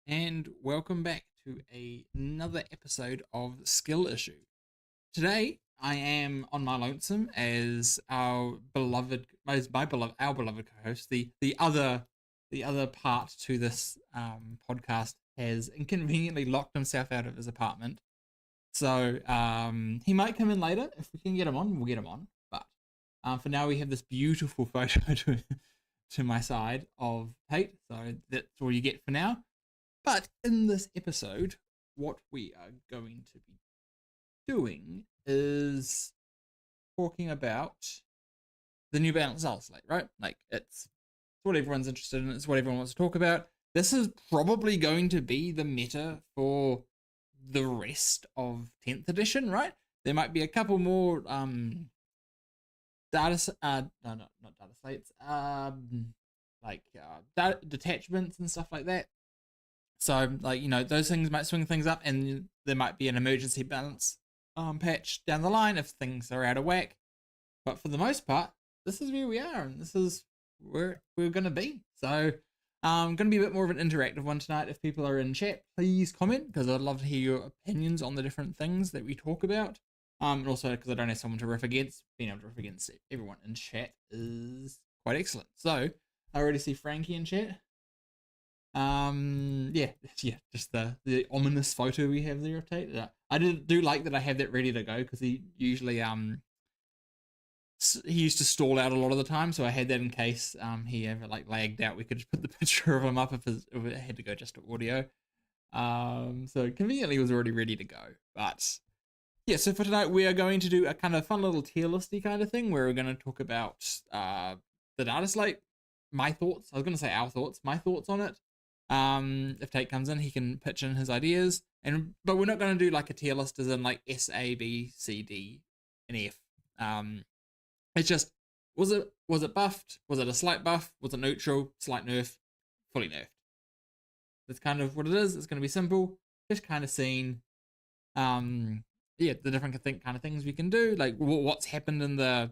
and welcome back to another episode of Skill Issue. Today, I am on my lonesome as our beloved co-host, the other part to this podcast has inconveniently locked himself out of his apartment. So he might come in later if we can get him on. We'll get him on, but for now, we have this beautiful photo to my side of Tate. So that's all you get for now. But in this episode, what we are going to be doing is talking about the New Balance DATASLATE, right? Like it's what everyone's interested in. It's what everyone wants to talk about. This is probably going to be the meta for the rest of 10th edition, right? There might be a couple more DATASLATEs, detachments and stuff like that. So, those things might swing things up, and there might be an emergency balance patch down the line if things are out of whack. But for the most part, this is where we are, and this is where we're going to be. So, going to be a bit more of an interactive one tonight. If people are in chat, please comment, because I'd love to hear your opinions on the different things that we talk about. And also, because I don't have someone to riff against, being able to riff against everyone in chat is quite excellent. So, I already see Frankie in chat. Just the ominous photo we have there of Tate. I do like that I have that ready to go, because he usually he used to stall out a lot of the time, so I had that in case he ever lagged out. We could just put the picture of him up if it had to go just to audio. So conveniently it was already ready to go. But yeah, so for tonight we are going to do a kind of fun little tier listy kind of thing where we're going to talk about the DATASLATE, my thoughts. I was going to say our thoughts, my thoughts on it. If Tate comes in, he can pitch in his ideas, but we're not going to do like a tier list as in like S, A, B, C, D, and F. It's just was it buffed? Was it a slight buff? Was it neutral? Slight nerf? Fully nerfed? That's kind of what it is. It's going to be simple, just kind of seeing, the different kind of things we can do, like what's happened in the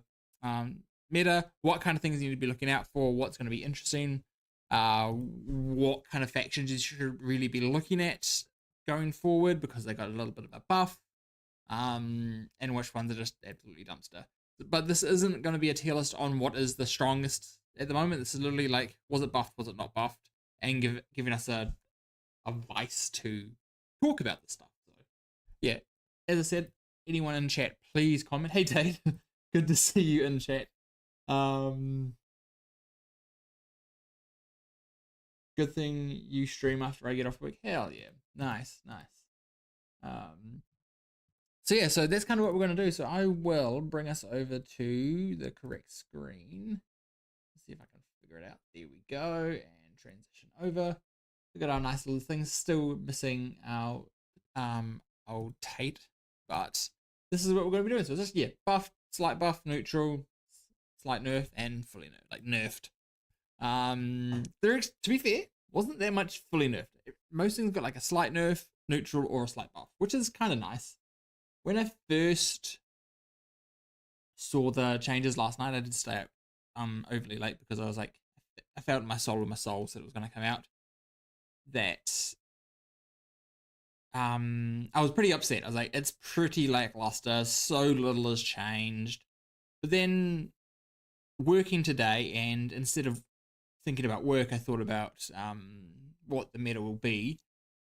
meta, what kind of things you need to be looking out for, what's going to be interesting. What kind of factions you should really be looking at going forward because they got a little bit of a buff, and which ones are just absolutely dumpster. But this isn't going to be a tier list on what is the strongest at the moment. This is literally like, was it buffed, was it not buffed, and giving us a vice to talk about this stuff. So yeah, as I said, anyone in chat, please comment. Hey Tate, good to see you in chat. Good thing you stream after I get off work. Hell yeah. Nice. So that's kind of what we're going to do. So I will bring us over to the correct screen. Let's see if I can figure it out. There we go. And transition over. We've got our nice little things. Still missing our old Tate. But this is what we're going to be doing. So it's just, buff, slight buff, neutral, slight nerf, and fully nerfed. To be fair, wasn't there much fully nerfed. Most things got like a slight nerf, neutral, or a slight buff, which is kind of nice. When I first saw the changes last night, I did stay up overly late because I was like, I felt in my soul said it was going to come out. That I was pretty upset. I was like, it's pretty lackluster, so little has changed. But then working today, and instead of thinking about work, I thought about what the meta will be,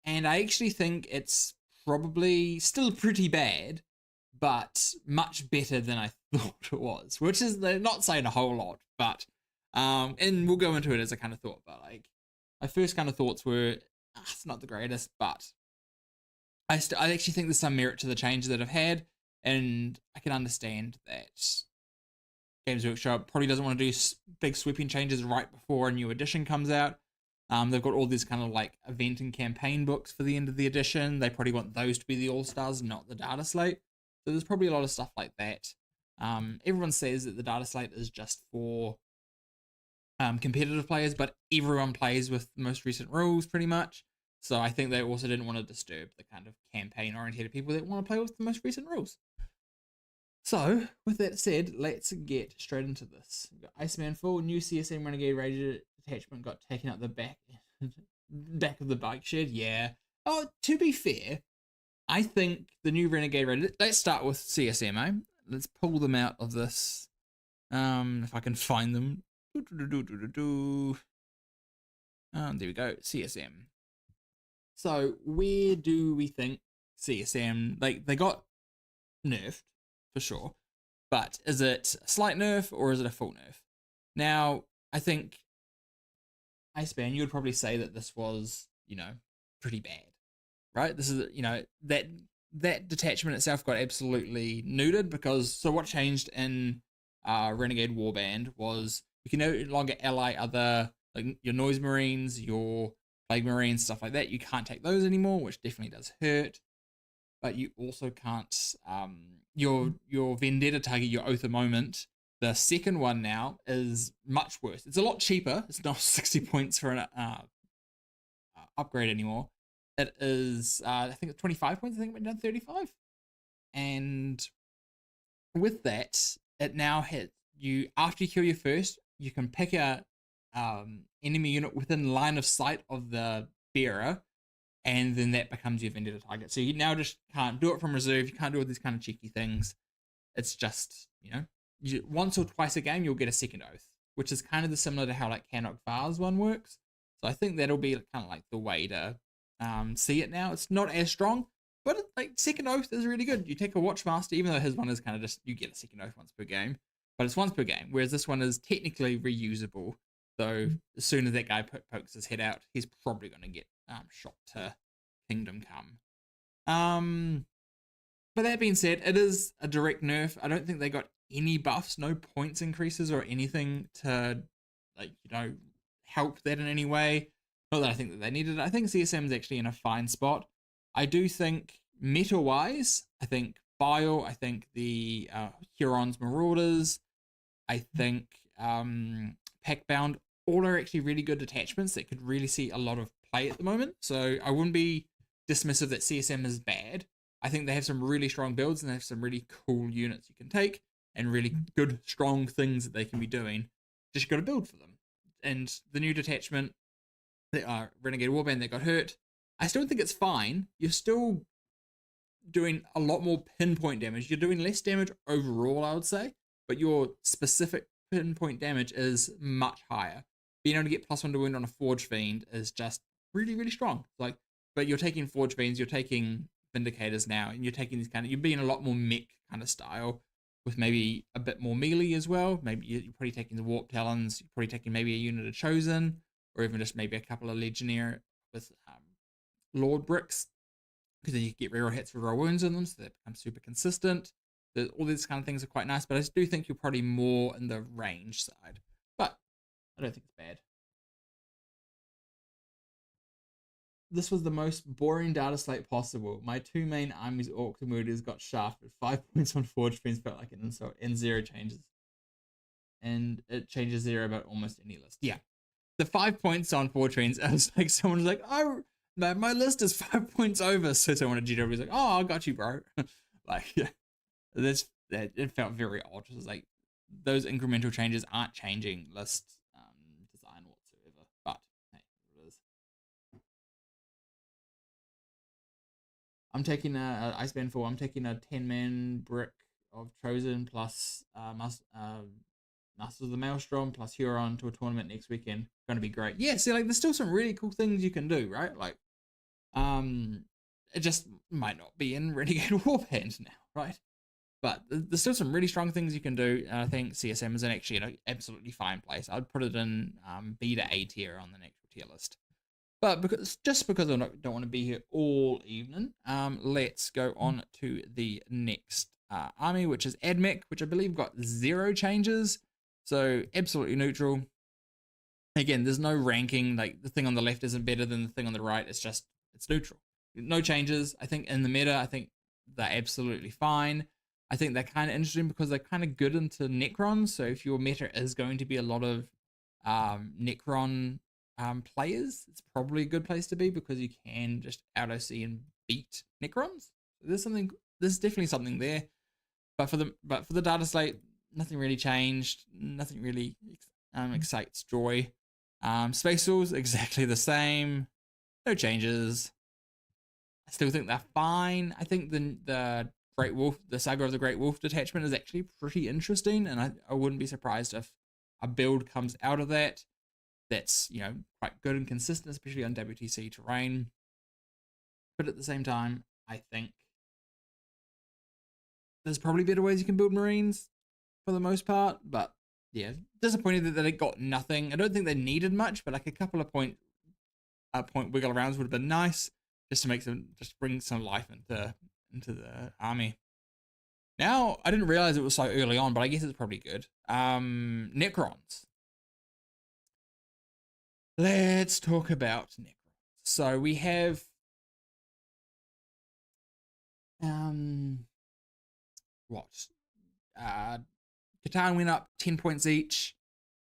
and I actually think it's probably still pretty bad, but much better than I thought it was, which is not saying a whole lot, but and we'll go into it as a kind of thought, but like my first kind of thoughts were it's not the greatest, but I actually think there's some merit to the changes that I've had, and I can understand that Games Workshop probably doesn't want to do big sweeping changes right before a new edition comes out. They've got all these kind of like event and campaign books for the end of the edition. They probably want those to be the all-stars, not the DATASLATE. So there's probably a lot of stuff like that. Everyone says that the DATASLATE is just for competitive players, but everyone plays with the most recent rules pretty much. So I think they also didn't want to disturb the kind of campaign-oriented people that want to play with the most recent rules. So, with that said, let's get straight into this. We've got Iceman full, new CSM Renegade Ranger detachment got taken out the back. back of the bike shed, yeah. Oh, to be fair, I think the new Renegade Raid, let's start with CSM, eh? Let's pull them out of this. If I can find them. There we go, CSM. So where do we think CSM, like they got nerfed for sure, but is it a slight nerf or is it a full nerf? Now, I think Iceban, you would probably say that this was, pretty bad, right? This is, that detachment itself got absolutely neutered because, so what changed in Renegade Warband was you can no longer ally other, like your Noise Marines, your Plague Marines, stuff like that. You can't take those anymore, which definitely does hurt. But you also can't, your Vendetta target, your Oath of Moment, the second one now is much worse. It's a lot cheaper. It's not 60 points for an upgrade anymore. It is, I think it's 25 points. I think it went down 35. And with that, it now hits you, after you kill your first, you can pick a enemy unit within line of sight of the bearer, and then that becomes your Vendetta target. So you now just can't do it from reserve. You can't do all these kind of cheeky things. It's just, once or twice a game, you'll get a second Oath, which is kind of similar to how like Cannock Vars one works. So I think that'll be kind of like the way to see it now. It's not as strong, but like second Oath is really good. You take a Watchmaster, even though his one is kind of just, you get a second Oath once per game, but it's once per game, whereas this one is technically reusable. So as soon as that guy pokes his head out, he's probably going to get shot to Kingdom Come. But that being said, it is a direct nerf. I don't think they got any buffs, no points increases or anything to, like, help that in any way. Not that I think that they needed it. I think CSM is actually in a fine spot. I do think meta-wise, I think Bile, I think the Huron's Marauders, I think Packbound, all are actually really good detachments that could really see a lot of play at the moment. So I wouldn't be dismissive that CSM is bad. I think they have some really strong builds and they have some really cool units you can take and really good, strong things that they can be doing. Just got to build for them. And the new detachment, the Renegade Warband that got hurt, I still think it's fine. You're still doing a lot more pinpoint damage. You're doing less damage overall, I would say, but your specific pinpoint damage is much higher. Being able to get +1 to wound on a Forge Fiend is just really, really strong. Like, but you're taking Forge Fiends, you're taking Vindicators now, and you're taking these you're being a lot more mech kind of style with maybe a bit more melee as well. Maybe you're probably taking the Warp Talons, you're probably taking maybe a unit of Chosen, or even just maybe a couple of Legionnaire with Lord Bricks, because then you get reroll hits for reroll wounds in them, so that becomes super consistent. All these kind of things are quite nice, but I do think you're probably more in the range side. But I don't think it's bad. This was the most boring data slate possible. My two main armies, Orcs and Murders, got shafted. 5 points on Forge Fiends felt like an insult, and 0 changes. And it changes 0 about almost any list. Yeah. The 5 points on Forge Fiends, I was like, someone's like, oh, my list is 5 points over. So someone at GW was like, oh, I got you, bro. Like, yeah. It felt very odd. It was like, those incremental changes aren't changing list design whatsoever. But hey, it is. I'm taking a Iceman 4. I'm taking a 10-man brick of Chosen plus Masters of the Maelstrom plus Huron to a tournament next weekend. Going to be great. Yeah, see, like, there's still some really cool things you can do, right? Like, it just might not be in Renegade Warband now, right? But there's still some really strong things you can do. And I think CSM is actually an absolutely fine place. I'd put it in B to A tier on the next tier list. But because I don't want to be here all evening, let's go on to the next army, which is Admech, which I believe got 0 changes. So absolutely neutral. Again, there's no ranking. Like, the thing on the left isn't better than the thing on the right. It's neutral. No changes. I think in the meta, I think they're absolutely fine. I think they're kind of interesting because they're kind of good into Necrons. So if your meta is going to be a lot of Necron players, it's probably a good place to be because you can just auto-see and beat Necrons. There's definitely something there. But for the data slate, nothing really changed. Nothing really excites joy. Space Wolves, exactly the same. no changes. I still think they're fine. I think the Great Wolf, the Saga of the Great Wolf detachment is actually pretty interesting, and I wouldn't be surprised if a build comes out of that that's, you know, quite good and consistent, especially on WTC terrain. But at the same time, I think there's probably better ways you can build Marines for the most part. But yeah, disappointed that it got nothing. I don't think they needed much, but like a couple of point wiggle arounds would have been nice, just to make some, just bring some life into the army. Now, I didn't realize it was so early on, but I guess it's probably good. Necrons. Let's talk about Necrons. So we have what? Catan went up 10 points each.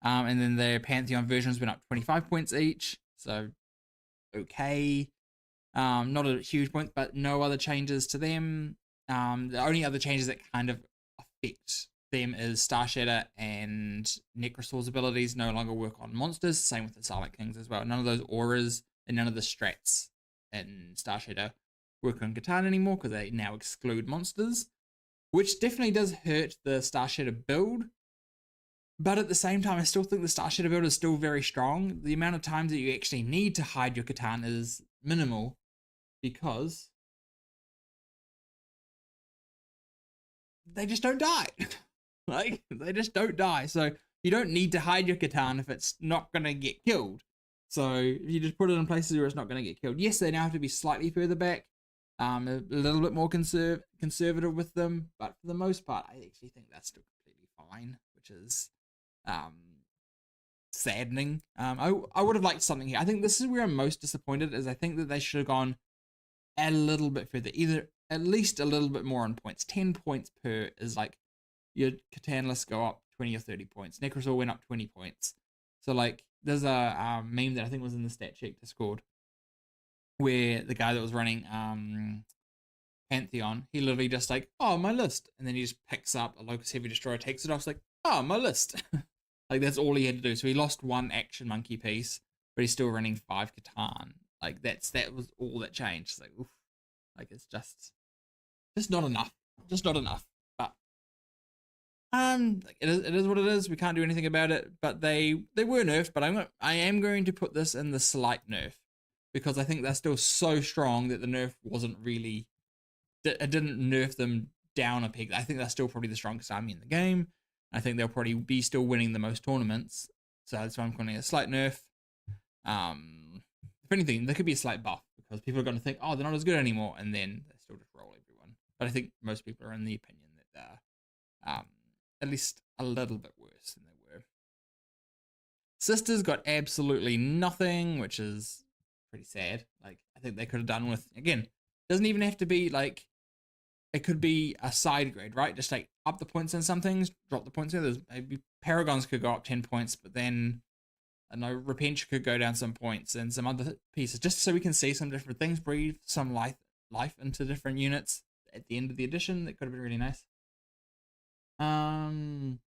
And then the Pantheon versions went up 25 points each. So okay. Not a huge point, but no other changes to them. The only other changes that kind of affect them is Star Shatter and Necrosaur's abilities no longer work on monsters. Same with the Silent Kings as well. None of those auras and none of the strats in Star Shatter work on Catan anymore because they now exclude monsters, which definitely does hurt the Star Shatter build. But at the same time, I still think the Star Shatter build is still very strong. The amount of times that you actually need to hide your Catan is minimal because they just don't die. Like, they just don't die. So you don't need to hide your Catan if it's not going to get killed. So you just put it in places where it's not going to get killed. Yes, they now have to be slightly further back, a little bit more conservative with them, but for the most part, I actually think that's still completely fine, which is saddening. I would have liked something here. I think this is where I'm most disappointed, is I think that they should have gone a little bit further, either at least a little bit more on points. 10 points per is like, your Catan lists go up 20 or 30 points. Necrosaur went up 20 points. So like, there's a meme that I think was in the Stat Check Discord where the guy that was running Pantheon, he literally just like, oh, my list. And then he just picks up a Locust Heavy Destroyer, takes it off, it's like, oh, my list. Like, that's all he had to do. So he lost one action monkey piece, but he's still running 5 Catan. Like, that was all that changed. It's like, oof. Like, it's just not enough. Just not enough. But it is what it is. We can't do anything about it. But they were nerfed. But I am going to put this in the slight nerf, because I think they're still so strong that the nerf wasn't really, it didn't nerf them down a peg. I think they're still probably the strongest army in the game. I think they'll probably be still winning the most tournaments. So that's why I'm calling it a slight nerf. If anything, there could be a slight buff, because people are going to think, oh, they're not as good anymore, and then they still just roll everyone. But I think most people are in the opinion that they're at least a little bit worse than they were. Sisters got absolutely nothing, which is pretty sad. Like, I think they could have done with, again, doesn't even have to be like, it could be a side grade, right? Just like up the points in some things, drop the points in others. Maybe Paragons could go up 10 points, but then I know Repentia could go down some points, and some other pieces, just so we can see some different things, breathe some life into different units at the end of the edition. That could have been really nice. Can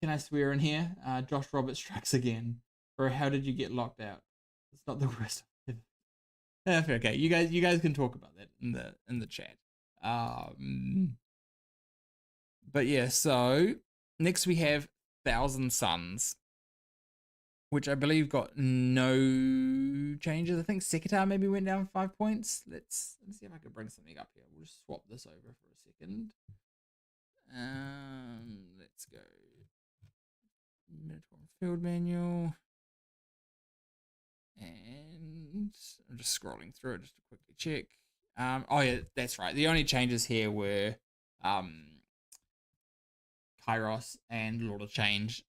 I swear in here? Josh Roberts strikes again. Or how did you get locked out? It's not the worst. Okay, you guys can talk about that in the chat. But yeah, so next we have Thousand Suns, which I believe got no changes. I think Sekitar maybe went down 5 points. Let's see if I can bring something up here. We'll just swap this over for a second. Let's go. Minotaur Field Manual. And I'm just scrolling through it just to quickly check. Oh yeah, that's right. The only changes here were Kairos and Lord of Change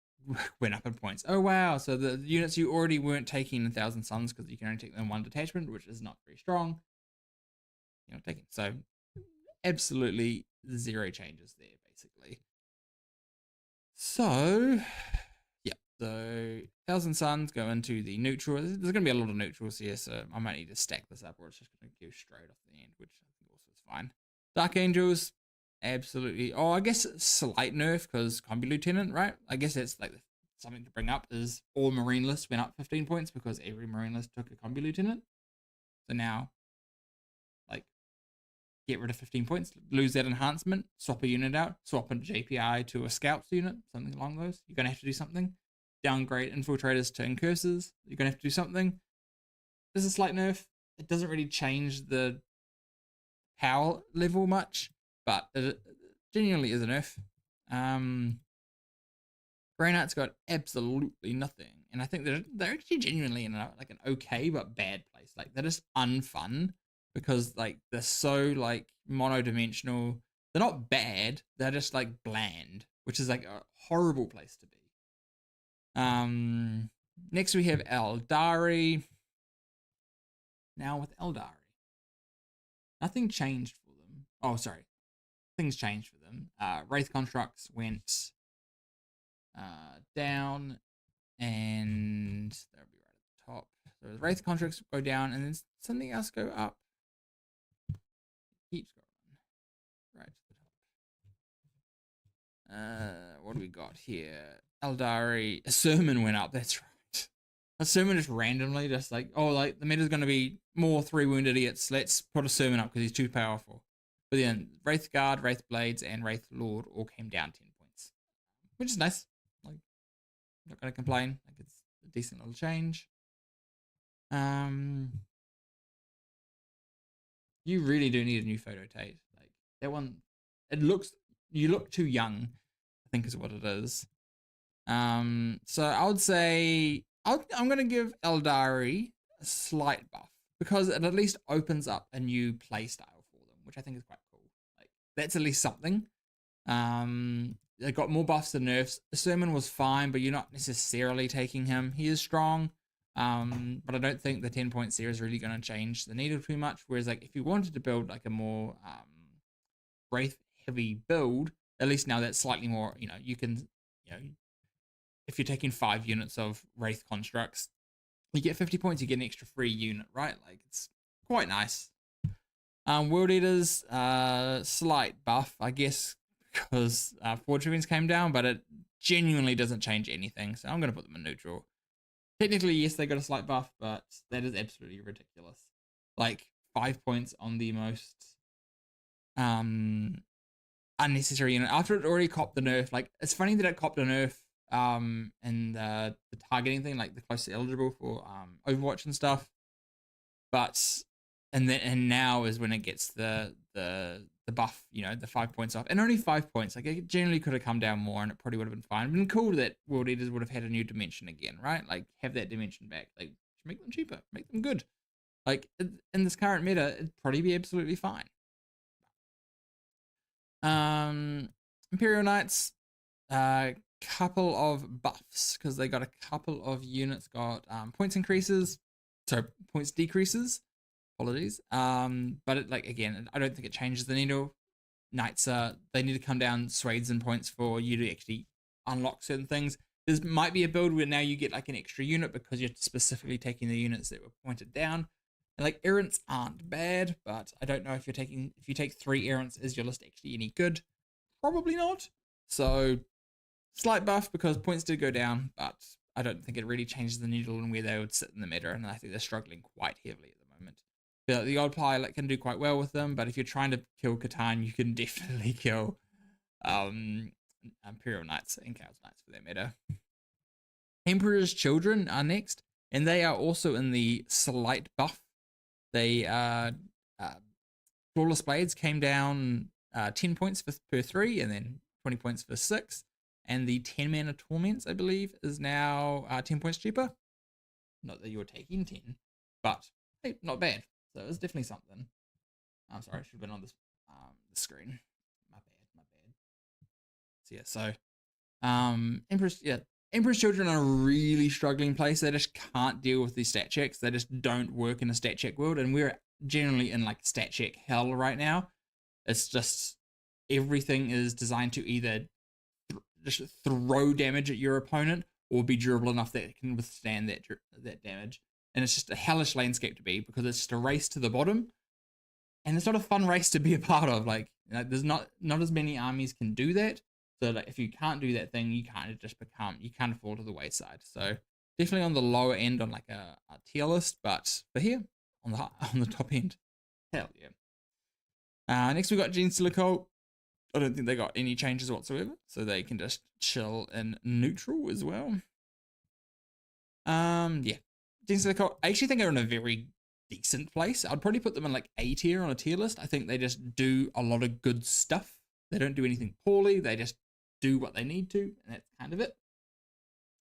went up in points. Oh wow, so the units you already weren't taking in Thousand Suns, because you can only take them in one detachment, which is not very strong, you know, taking. So absolutely zero changes there, basically. So yeah, so Thousand Suns go into the neutral. There's going to be a lot of neutrals here, so I might need to stack this up, or it's just going to go straight off the end, which I think also is fine. Dark Angels, absolutely. Oh, I guess slight nerf, because Combi Lieutenant, right? I guess that's like something to bring up, is all Marine lists went up 15 points because every Marine list took a Combi Lieutenant. So now, like, get rid of 15 points, lose that enhancement, swap a unit out, swap a JPI to a scouts unit, something along those. You're going to have to do something. Downgrade infiltrators to incursors. You're going to have to do something. There's a slight nerf. It doesn't really change the power level much, but it genuinely is a nerf. Grey Knight's got absolutely nothing, and I think they're actually genuinely in like an okay but bad place. Like, they're just unfun because like they're so like mono-dimensional. They're not bad, they're just like bland, which is like a horrible place to be. Next we have Eldari. Now with Eldari, nothing changed for them. Oh, sorry, things changed for them. Wraith constructs went down, and that'll be right at the top. So the Wraith contracts go down, and then something else go up. It keeps going right to the top. What do we got here? Eldari, a sermon went up. That's right. A sermon just randomly, just like, oh, like the meta's going to be more 3 wound idiots. Let's put a sermon up because he's too powerful. But then Wraith Guard, Wraith Blades, and Wraith Lord all came down 10 points, which is nice. Like, not gonna complain. Like, it's a decent little change. You really do need a new photo, Tate. Like, that one, you look too young, I think is what it is. So I would say I'm gonna give Eldari a slight buff because it at least opens up a new play style for them, which I think is quite cool. Like, that's at least something. They got more buffs than nerfs. The sermon was fine, but you're not necessarily taking him. He is strong, but I don't think the 10-point series is really going to change the needle too much. Whereas, like, if you wanted to build like a more Wraith heavy build, at least now that's slightly more, you can, if you're taking 5 units of Wraith constructs, you get 50 points, you get an extra free unit, right? Like, it's quite nice. World Eaters, slight buff, I guess, because Forge Tribunes came down, but it genuinely doesn't change anything, so I'm going to put them in neutral. Technically, yes, they got a slight buff, but that is absolutely ridiculous. Like, 5 points on the most unnecessary unit after it already copped the nerf. Like, it's funny that it copped a nerf and the targeting thing, like the closely eligible for Overwatch and stuff, but and now is when it gets the buff, the 5 points off, and only 5 points. Like, it generally could have come down more, and it probably would have been fine. It'd been cool that World Eaters would have had a new dimension again, right? Like, have that dimension back. Like, make them cheaper, make them good. Like, in this current meta, it'd probably be absolutely fine. Imperial Knights, couple of buffs because they got a couple of units got points increases, so points decreases. Apologies. But it, like, again, I don't think it changes the needle. Knights they need to come down swades and points for you to actually unlock certain things. There might be a build where now you get like an extra unit because you're specifically taking the units that were pointed down. And like, errants aren't bad, but I don't know if you take 3 errants, is your list actually any good? Probably not. So slight buff because points did go down, but I don't think it really changes the needle and where they would sit in the meta, and I think they're struggling quite heavily at the moment. The old pilot can do quite well with them, but if you're trying to kill Catan, you can definitely kill Imperial Knights and Chaos Knights for that meta. Emperor's Children are next, and they are also in the slight buff. They Flawless Blades came down 10 points per 3, and then 20 points for 6. And the 10 mana Torments, I believe, is now 10 points cheaper. Not that you were taking 10, but hey, not bad. So it's definitely something. I'm sorry, I should have been on this the screen. My bad. So Emperor's Children are a really struggling place. They just can't deal with these stat checks. They just don't work in a stat check world, and we're generally in like stat check hell right now. It's just everything is designed to either just throw damage at your opponent or be durable enough that it can withstand that damage. And it's just a hellish landscape to be because it's just a race to the bottom, and it's not a fun race to be a part of. Like, there's not as many armies can do that. So like, if you can't do that thing, you kind of fall to the wayside. So definitely on the lower end on like a tier list, but for here, on the top end. Hell yeah. Next we got Genestealer. I don't think they got any changes whatsoever, so they can just chill in neutral as well. Yeah. Genestealer, I actually think they're in a very decent place. I'd probably put them in like A tier on a tier list. I think they just do a lot of good stuff. They don't do anything poorly. They just do what they need to, and that's kind of it.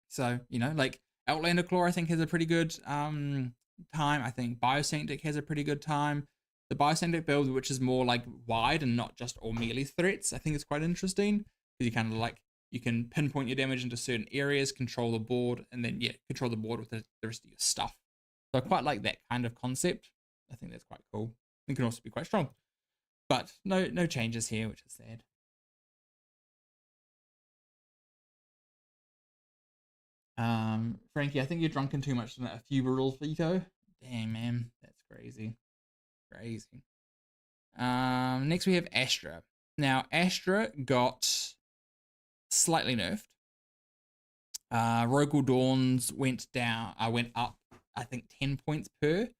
So, you know, like Outlander Claw, I think, has a pretty good time. I think Biosantic has a pretty good time. The Biosantic build, which is more like wide and not just all melee threats, I think is quite interesting. Because you kind of like, you can pinpoint your damage into certain areas, control the board, and then, yeah, control the board with the rest of your stuff. So I quite like that kind of concept. I think that's quite cool. It can also be quite strong. But no changes here, which is sad. Frankie, I think you're drunken too much tonight. A Fubaril Veto. Damn, man, that's crazy. Crazy. Next we have Astra. Now, Astra got slightly nerfed. Rogal Dawns went up, I think 10 points per.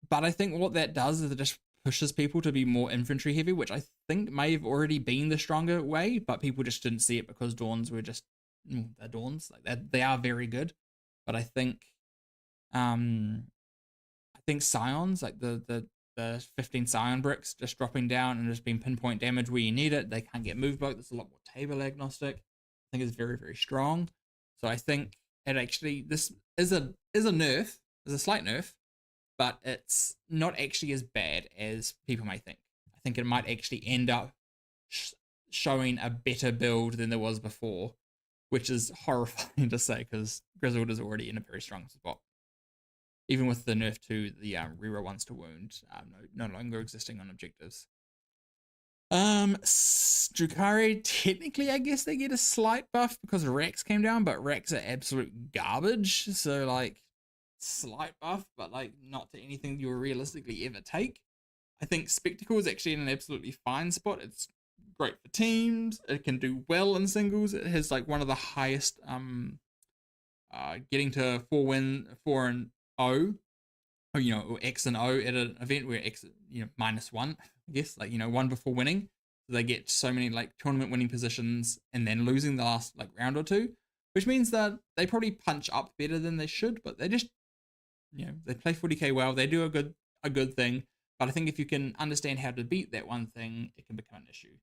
But I think what that does is it just pushes people to be more infantry heavy, which I think may have already been the stronger way, but people just didn't see it because Dawns were just they're Dawns. Like they are very good. But I think Scions, like the 15 Scion bricks just dropping down and just being pinpoint damage where you need it. They can't get move block. There's a lot more table agnostic. I think it's very, very strong. So I think it actually, this is a nerf, is a slight nerf, but it's not actually as bad as people may think. I think it might actually end up showing a better build than there was before, which is horrifying to say because Grizzled is already in a very strong spot. Even with the nerf to the reroll ones to wound, no longer existing on objectives. Drukhari, technically, I guess they get a slight buff because Racks came down, but Racks are absolute garbage. So, like, slight buff, but, like, not to anything you will realistically ever take. I think Spectacle is actually in an absolutely fine spot. It's great for teams. It can do well in singles. It has, like, one of the highest, getting to 4 and O, or, you know, or X and O at an event where X, you know, -1, I guess, like, you know, 1 before winning. So they get so many like tournament winning positions and then losing the last like round or two, which means that they probably punch up better than they should, but they just, you know, they play 40k well, they do a good thing. But I think if you can understand how to beat that one thing, it can become an issue.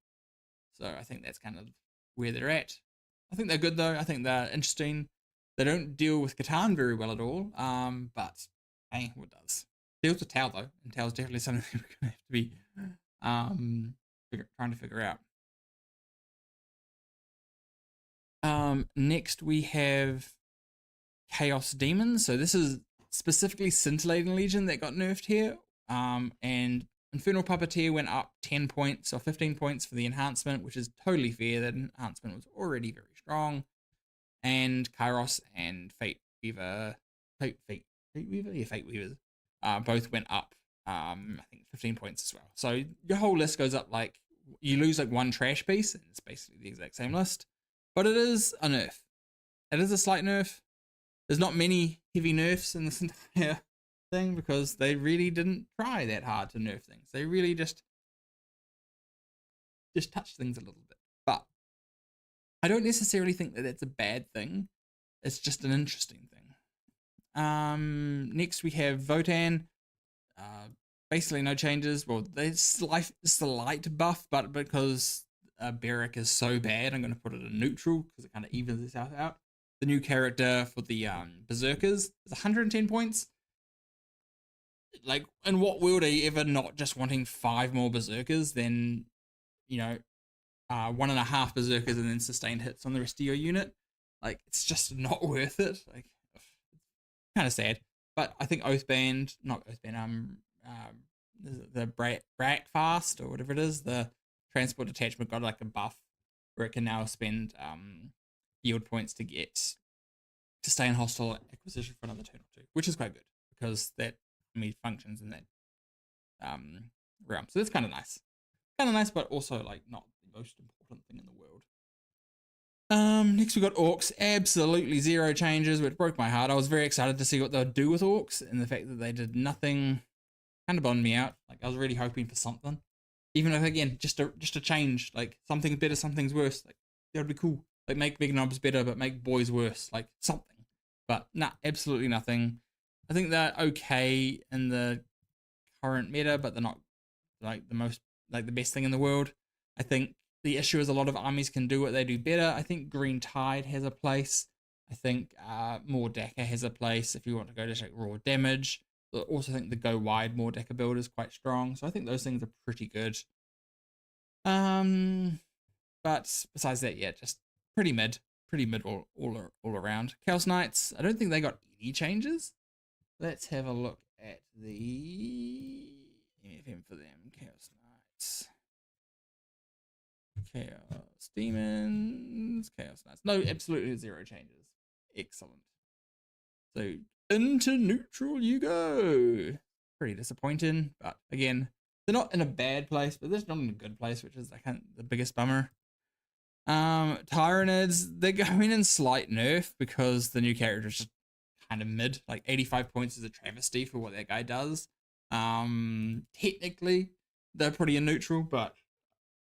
So I think that's kind of where they're at. I think they're good though. I think they're interesting. They don't deal with Catan very well at all. But hey, what does? Deals with Tau though, and Tau's definitely something we're gonna have to be trying to figure out. Next we have Chaos Demons. So this is specifically Scintillating Legion that got nerfed here. And Infernal Puppeteer went up 10 points or 15 points for the enhancement, which is totally fair. That enhancement was already very strong. And Kairos and Fate Weaver, Fate Weavers, both went up, I think 15 points as well. So your whole list goes up, like, you lose like one trash piece, and it's basically the exact same list. But it is a nerf. It is a slight nerf. There's not many heavy nerfs in this entire thing because they really didn't try that hard to nerf things. They really just touched things a little bit. But I don't necessarily think that that's a bad thing. It's just an interesting thing. Next we have Votann. Basically no changes. Well, there's slight buff, but because Beric is so bad, I'm going to put it in neutral because it kind of evens this out. The new character for the Berserkers is 110 points. Like, in what world are you ever not just wanting 5 more Berserkers than, you know, 1.5 Berserkers and then sustained hits on the rest of your unit? Like, it's just not worth it. Like, kind of sad. But I think Oathband, the Brack Fast or whatever it is, the transport detachment got like a buff where it can now spend yield points to stay in hostile acquisition for another turn or two, which is quite good because that functions in that realm. So that's kind of nice. But also like not the most important thing in the world. Next we got orcs. Absolutely 0 changes, which broke my heart. I was very excited to see what they would do with orcs, and the fact that they did nothing kind of bummed me out. Like, I was really hoping for something. Even if, again, just a change. Like, something's better, something's worse. Like, that would be cool. Like, make big knobs better, but make boys worse. Like, something. But, nah, absolutely nothing. I think they're okay in the current meta, but they're not, like, the best thing in the world. I think the issue is a lot of armies can do what they do better. I think Green Tide has a place. I think more Decker has a place if you want to go to like raw damage. I also think the go wide more Decker build is quite strong. So I think those things are pretty good. But besides that, yeah, just pretty mid all around. Chaos Knights, I don't think they got any changes. Let's have a look at the MFM for them. Chaos Knights. Chaos Demons, Chaos Knights. No, absolutely 0 changes. Excellent. So into neutral you go. Pretty disappointing, but again, they're not in a bad place, but they're not in a good place, which is the biggest bummer. Tyranids, they're going in slight nerf because the new character is just kind of mid. Like 85 points is a travesty for what that guy does. Technically, they're pretty in neutral, but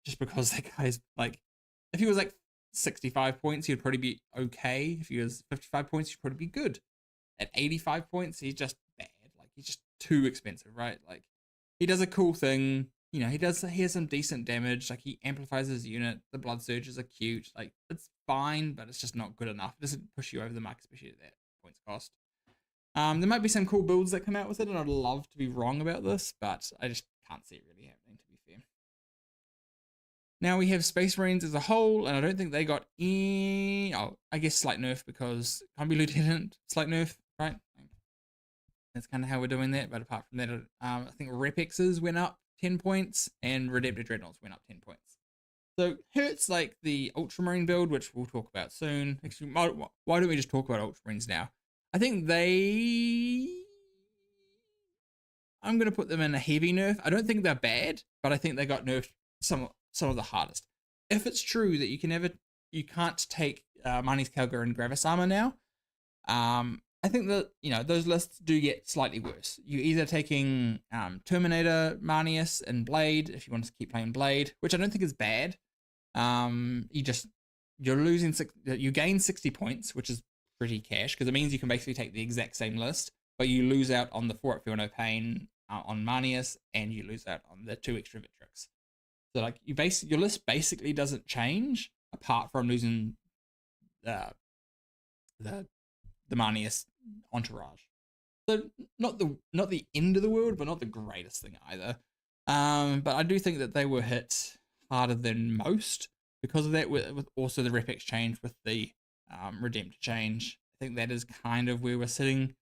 just because that guy's like, if he was like 65 points, he'd probably be okay. If he was 55 points, he'd probably be good. At 85 points, he's just bad. Like, he's just too expensive, right? Like, he does a cool thing. You know, he has some decent damage. Like, he amplifies his unit. The blood surges are cute. Like, it's fine, but it's just not good enough. It doesn't push you over the mark, especially at that points cost. There might be some cool builds that come out with it, and I'd love to be wrong about this, but I just can't see it really happening, to be fair. Now we have Space Marines as a whole, and I don't think they got any... Oh, I guess slight nerf because can't be Lieutenant, slight nerf, right? That's kind of how we're doing that, but apart from that, I think Repexes went up 10 points, and Redemptor Dreadnoughts went up 10 points. So hurts like the Ultramarine build, which we'll talk about soon. Actually, why don't we just talk about Ultramarines now? I think I'm going to put them in a heavy nerf. I don't think they're bad, but I think they got nerfed some of the hardest. If it's true that you can't take Marnie's Calgar and Gravis Armor now, I think that, you know, those lists do get slightly worse. You're either taking Terminator, Marnius, and Blade if you want to keep playing Blade, which I don't think is bad. You gain 60 points, which is pretty cash because it means you can basically take the exact same list, but you lose out on the 4 up Feel No Pain on Marnius, and you lose out on the 2 extra Victrix. So like your list basically doesn't change apart from losing the Marnius entourage. So not the end of the world, but not the greatest thing either. But I do think that they were hit harder than most because of that, with also the Repex change with the Redemptor change. I think that is kind of where we're sitting,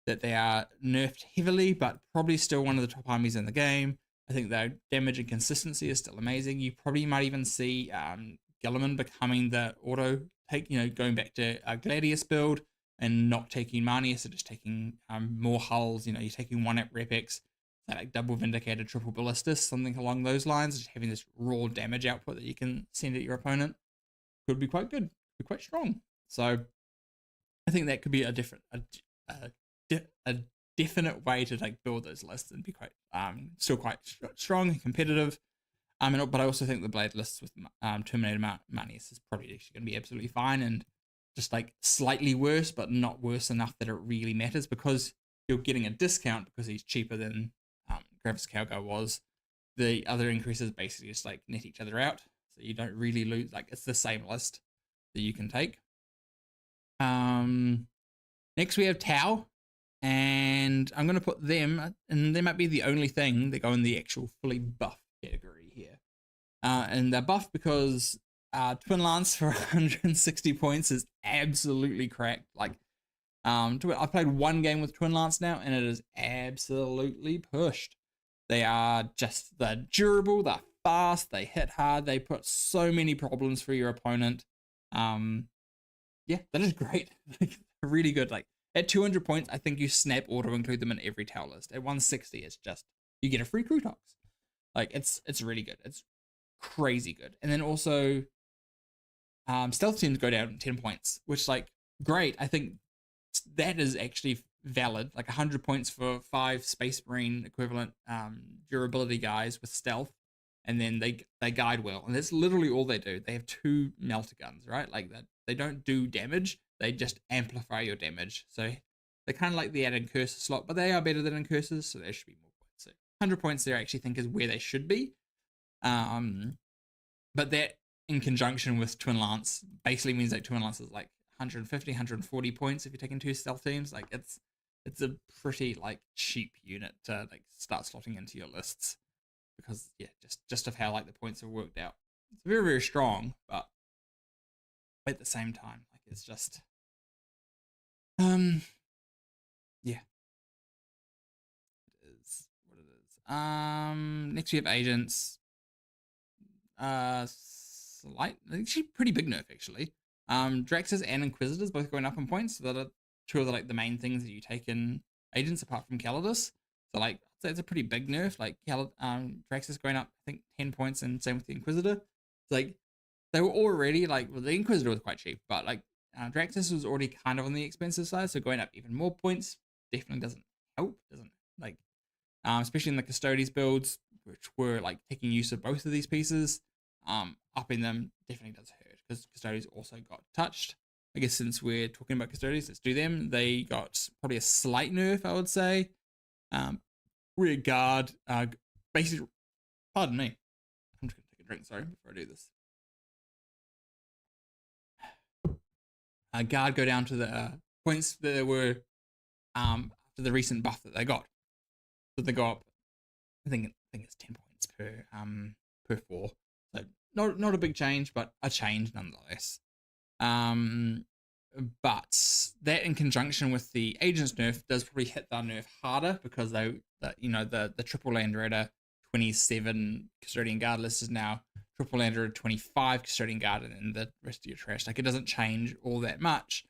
that they are nerfed heavily, but probably still one of the top armies in the game. I think their damage and consistency is still amazing. You probably might even see Gilliman becoming the auto take, you know, going back to a Gladius build and not taking Marnius, so just taking more hulls. You know, you're taking 1 at Repex, like double Vindicator, triple Ballistus, something along those lines, just having this raw damage output that you can send at your opponent could be quite good, be quite strong. So I think that could be a definite way to like build those lists and be quite still quite strong and competitive. But I also think the Blade lists with Terminator Marnius is probably actually going to be absolutely fine and just like slightly worse, but not worse enough that it really matters because you're getting a discount because he's cheaper than Gravis Calgar was. The other increases basically just like net each other out, so you don't really lose. Like, it's the same list that you can take. Next we have Tau, and I'm going to put them, and they might be the only thing that go in the actual fully buff category here. And they're buffed because Twin Lance for 160 points is absolutely cracked. Like, I've played 1 game with Twin Lance now, and it is absolutely pushed. They're durable, they're fast, they hit hard, they put so many problems for your opponent. Yeah, that is great. Really good. Like, at 200 points, I think you snap auto include them in every Tau list. At 160, it's just, you get a free Crutox. Like, it's really good. It's crazy good. And then also, stealth teams go down 10 points, which like great. I think that is actually valid. Like 100 points for 5 Space Marine equivalent durability guys with stealth, and then they guide well, and that's literally all they do. They have 2 melter guns, right? Like that they don't do damage, they just amplify your damage. So they're kind of like the add-in curse slot, but they are better than in curses, so there should be more points. So 100 points there I actually think is where they should be. But that in conjunction with Twin Lance basically means like Twin Lance is like 150, 140 points if you're taking 2 stealth teams. Like it's a pretty like cheap unit to like start slotting into your lists, because yeah, just of how like the points are worked out. It's very, very strong, but at the same time, like it's just yeah. It is what it is. Next we have agents. Slight, actually pretty big nerf actually. Draxus and Inquisitors both going up in points. So that are 2 of the like the main things that you take in agents apart from Calidus. So like I'd say it's a pretty big nerf. Like Draxus going up I think 10 points, and same with the Inquisitor. It's like they were already like, well, the Inquisitor was quite cheap, but like Draxus was already kind of on the expensive side, so going up even more points definitely doesn't help. Doesn't like especially in the Custodes builds, which were like taking use of both of these pieces. Upping them definitely does hurt, because Custodes also got touched. I guess since we're talking about Custodes, let's do them. They got probably a slight nerf, I would say. Rear guard, basically, pardon me. I'm just going to take a drink, sorry, before I do this. Guard go down to the points that were after the recent buff that they got. So they go up, I think it's 10 points per 4. So not a big change, but a change nonetheless. But that in conjunction with the agents nerf does probably hit their nerf harder, because the triple Landretta 27 custodian guard list is now triple Landretta 25 custodian guard, and the rest of your trash. Like it doesn't change all that much,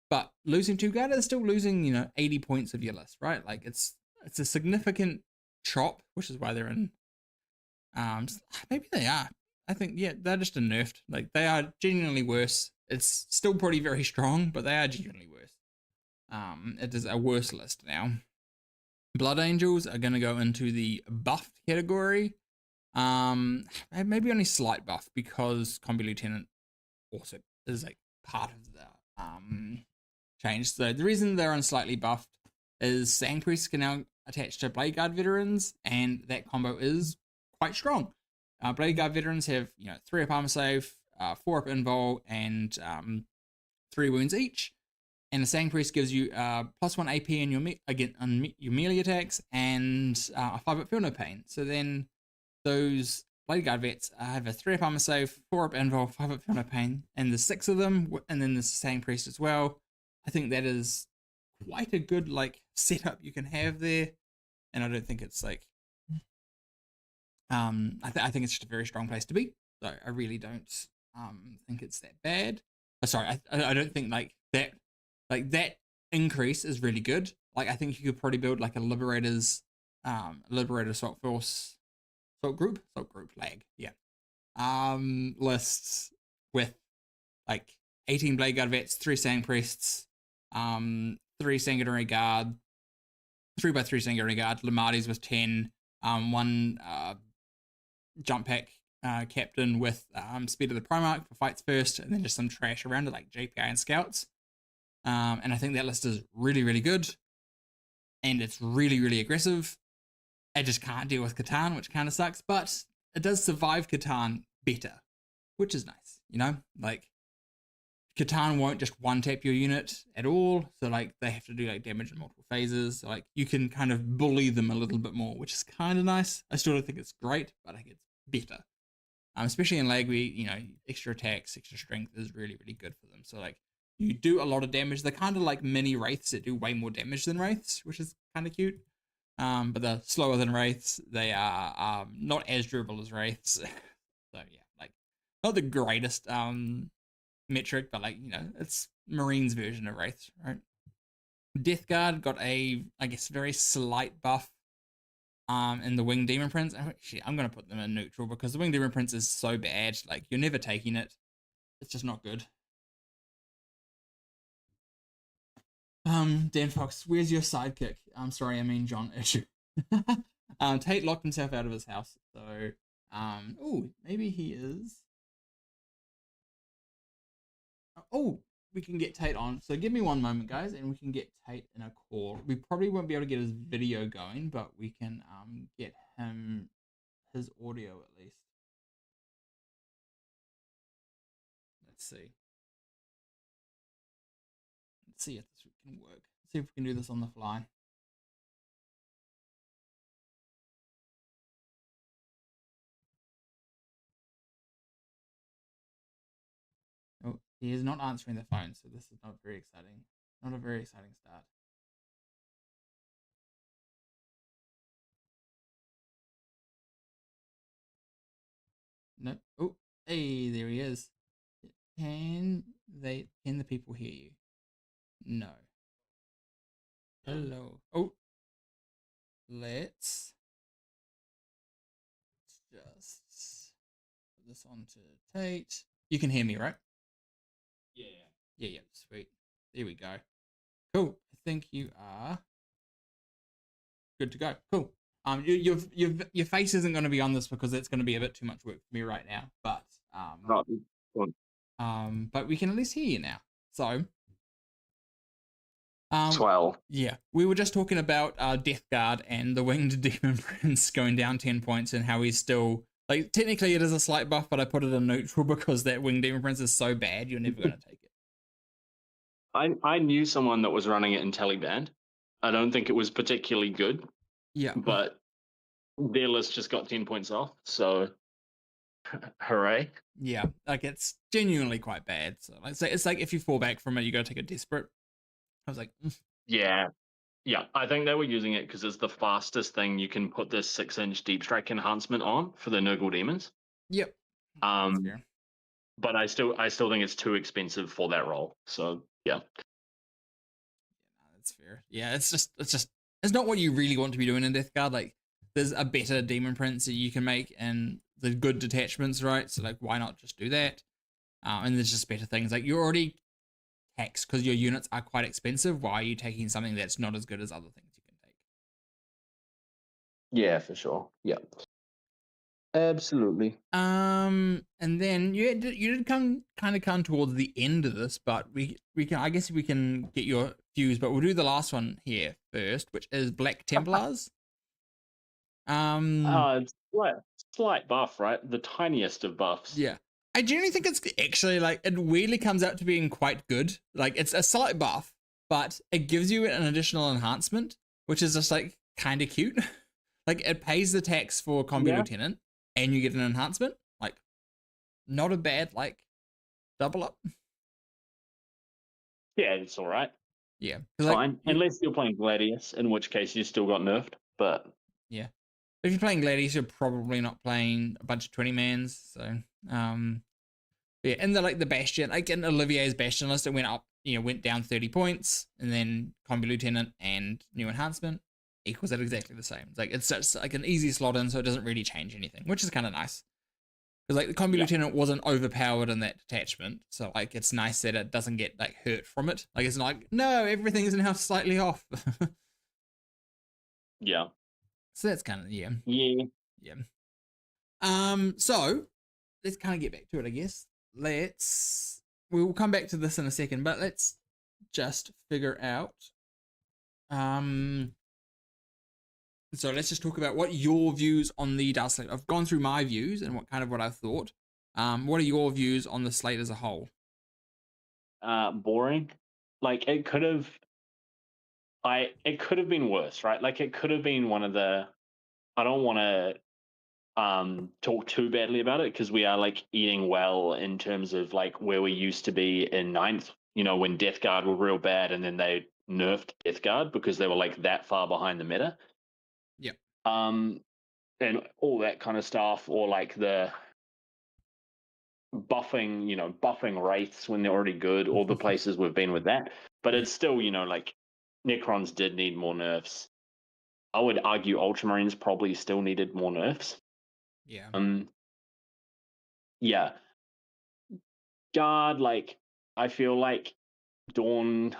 but losing 2 guard is still losing 80 points of your list, right? Like it's a significant chop, which is why they're in. Maybe they are. I think, yeah, they're just a nerfed. Like, they are genuinely worse. It's still pretty very strong, but they are genuinely worse. It is a worse list now. Blood Angels are going to go into the buffed category. Maybe only slight buff, because Combi Lieutenant also is like part of the change. So the reason they're on slightly buffed is Sand Priests can now attach to Blade Guard veterans, and that combo is quite strong. Blade Guard veterans have 3 up armor save, 4 up invul, and 3 wounds each. And the Sand Priest gives you +1 AP in your melee attacks, and a 5 up feel no pain. So then those Blade Guard vets have a 3 up armor save, 4 up invul, 5 up feel no pain, and there's 6 of them, and then there's the Sand Priest as well. I think that is quite a good like setup you can have there, and I don't think it's like I think it's just a very strong place to be. So I really don't think it's that bad. Sorry, I don't think like that increase is really good. Like I think you could probably build like a Liberator Assault Force Assault Group lag, yeah. Lists with like 18 Blade Guard vets, 3 Sand Priests, 3 Sanguinary Guard, 3x3 Sanguinary Guard, Lamardis with 10, 1 jump pack captain with Speed of the Primarch for fights first, and then just some trash around it like JPI and Scouts. And I think that list is really, really good, and it's really, really aggressive. It just can't deal with Catan, which kind of sucks, but it does survive Catan better, which is nice, like Catan won't just one-tap your unit at all, so like they have to do like damage in multiple phases, so like you can kind of bully them a little bit more, which is kind of nice. I still don't think it's great, but I think it's better. Especially in lag, extra attacks, extra strength is really, really good for them. So like you do a lot of damage. They're kind of like mini wraiths that do way more damage than wraiths, which is kind of cute. But they're slower than wraiths. They are not as durable as wraiths. So yeah, like not the greatest metric, but like it's Marines version of wraiths, right? Death Guard got a, I guess, very slight buff in the Winged Demon Prince. Actually, I'm gonna put them in neutral, because the Winged Demon Prince is so bad. Like you're never taking it. it's just not good. Dan Fox, where's your sidekick? I'm sorry, I mean John Issue. Tate locked himself out of his house, so maybe he is. Oh, we can get Tate on. So give me one moment, guys, and we can get Tate in a call. We probably won't be able to get his video going, but we can get him his audio at least. Let's see. Let's see if this can work. Let's see if we can do this on the fly. Oh, he is not answering the phone, so this is not very exciting. Not a very exciting start. No. Oh, hey, there he is. Can the people hear you? No. Hello. Oh. Let's just put this onto Tate. You can hear me, right? Yeah. Yeah, sweet. There we go. Cool. I think you are good to go. Cool. Your face isn't going to be on this because it's going to be a bit too much work for me right now. But but we can at least hear you now. So Swell. Yeah, we were just talking about Death Guard and the Winged Demon Prince going down 10 points and how he's still like technically it is a slight buff, but I put it in neutral because that Winged Demon Prince is so bad you're never going to take it. I knew someone that was running it in Teleband. I don't think it was particularly good. Yeah. But their list just got 10 points off, so hooray. Yeah, like it's genuinely quite bad. So like it's like if you fall back from it, you got to take a desperate. I was like, Yeah, I think they were using it because it's the fastest thing you can put this 6-inch deep strike enhancement on for the Nurgle demons. Yep. That's fair. But I still think it's too expensive for that role. So yeah. That's fair. Yeah, it's not what you really want to be doing in Death Guard. Like there's a better Demon Prince that you can make and the good detachments, right? So like why not just do that? And there's just better things. Like you're already taxed because your units are quite expensive. Why are you taking something that's not as good as other things you can take? Yeah, for sure. Yeah. Absolutely. And then you did come towards the end of this, but we can I guess we can get your views, but we'll do the last one here first, which is Black Templars. It's slight buff, right? The tiniest of buffs. Yeah. I genuinely think it's actually like it weirdly comes out to being quite good. Like it's a slight buff, but it gives you an additional enhancement, which is just like kind of cute. Like it pays the tax for Combi Lieutenant, and you get an enhancement. Like not a bad like double up. Yeah, it's all right. Yeah, fine. Unless you're playing Gladius, in which case you still got nerfed. But yeah, if you're playing Gladius, you're probably not playing a bunch of 20-mans. So yeah, and the Bastion, like in Olivier's Bastion list, it went up, went down 30 points, and then Combi Lieutenant and new enhancement equals that exactly the same. It's like it's just like an easy slot in, so it doesn't really change anything, which is kind of nice. Because like the Combi Lieutenant wasn't overpowered in that detachment, so like it's nice that it doesn't get like hurt from it. Like it's not like no, everything is now slightly off. Yeah. So that's kind of Yeah. So let's kind of get back to it, I guess. We'll come back to this in a second, but let's just figure out. So let's just talk about what your views on the DATASLATE. I've gone through my views and what I've thought. What are your views on the slate as a whole? Boring. Like it could have been worse, right? Like it could have been one of the. I don't want to talk too badly about it because we are like eating well in terms of like where we used to be in 9th. When Death Guard were real bad and then they nerfed Death Guard because they were like that far behind the meta. Yep. And all that kind of stuff, or like the buffing wraiths when they're already good, all the places we've been with that. But it's still, like Necrons did need more nerfs. I would argue Ultramarines probably still needed more nerfs. Yeah. Yeah. Guard, like I feel like Dawn,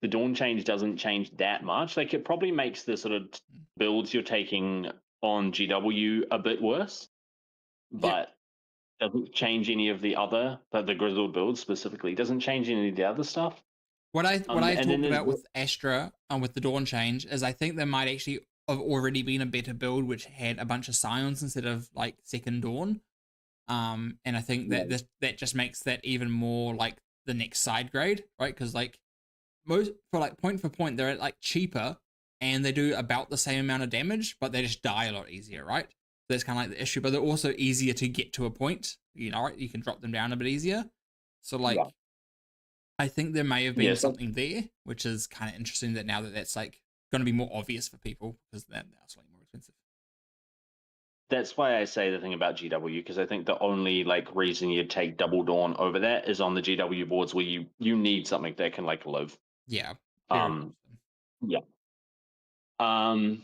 the Dawn change doesn't change that much. Like it probably makes the sort of builds you're taking on GW a bit worse, Yep. but doesn't change any of the other, the Grizzled build specifically, doesn't change any of the other stuff. What I And then talked there's about the, with Astra and with the Dawn change is I think there might actually have already been a better build which had a bunch of Scions instead of like second Dawn. And I think yeah, that that just makes that even more like the next side grade, right? Because like most for point, they're like cheaper and they do about the same amount of damage, but they just die a lot easier, right? So that's kind of like the issue. But they're also easier to get to a point, you know, right? You can drop them down a bit easier. So yeah, like I think there may have been yeah. So something there, which is kind of interesting that now that that's like going to be more obvious for people because they're slightly more expensive. that's why I say the thing about GW, because I think the only like reason you'd take Double Dawn over that is on the GW boards where you need something that can like live. Yeah, very much Um, so. yeah. Um,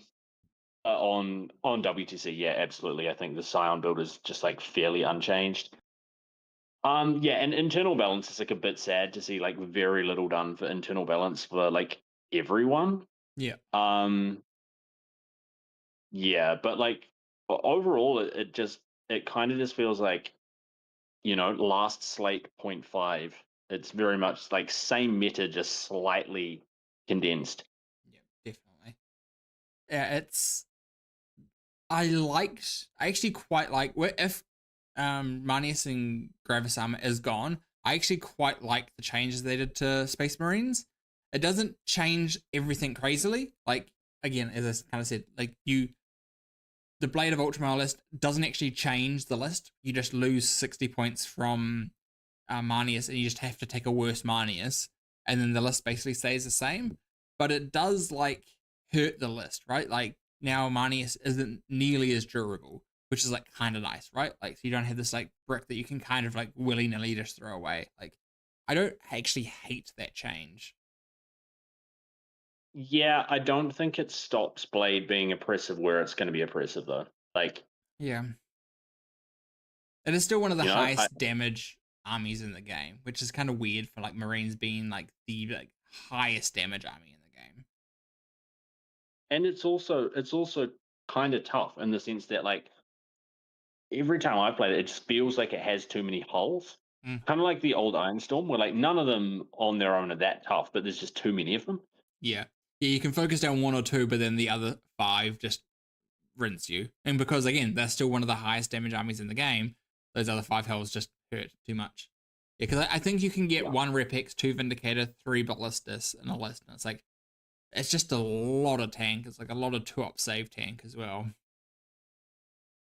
on WTC, yeah, absolutely. I think the Scion build is just like fairly unchanged. Yeah, and internal balance is like a bit sad to see like very little done for internal balance for like everyone. Yeah, Um, yeah, but like overall, it kind of just feels like last slate point 0.5. It's very much like same meta, just slightly condensed. yeah, definitely. Yeah, it's I actually quite like where if Marnius and Gravis Armor is gone, I actually quite like the changes they did to Space Marines. It doesn't change everything crazily. Like again, as I kind of said, like the Blade of Ultramar list doesn't actually change the list. You just lose 60 points from Marnius, and you just have to take a worse Marnius, and then the list basically stays the same. But it does like hurt the list, right? Like now Marnius isn't nearly as durable, which is like kind of nice, right? Like so you don't have this like brick that you can kind of like willy nilly just throw away. Like I don't actually hate that change. Yeah, I don't think it stops Blade being oppressive where it's going to be oppressive though. Like, Yeah, it is still one of the I highest damage armies in the game, which is kind of weird for like Marines being like the like highest damage army in the game. and it's also kind of tough in the sense that like every time I play it, it just feels like it has too many holes. Mm. Kind of like the old Ironstorm, where like none of them on their own are that tough, but there's just too many of them. Yeah. Yeah, you can focus down one or two, but then the other five just rinse you. And because again, they're still one of the highest damage armies in the game, those other five hells just hurt too much. Yeah, because I think you can get Yeah. one Repex, two Vindicator, three Ballistus, and a list. And it's like it's just a lot of tank. It's like a lot of 2-up save tank as well.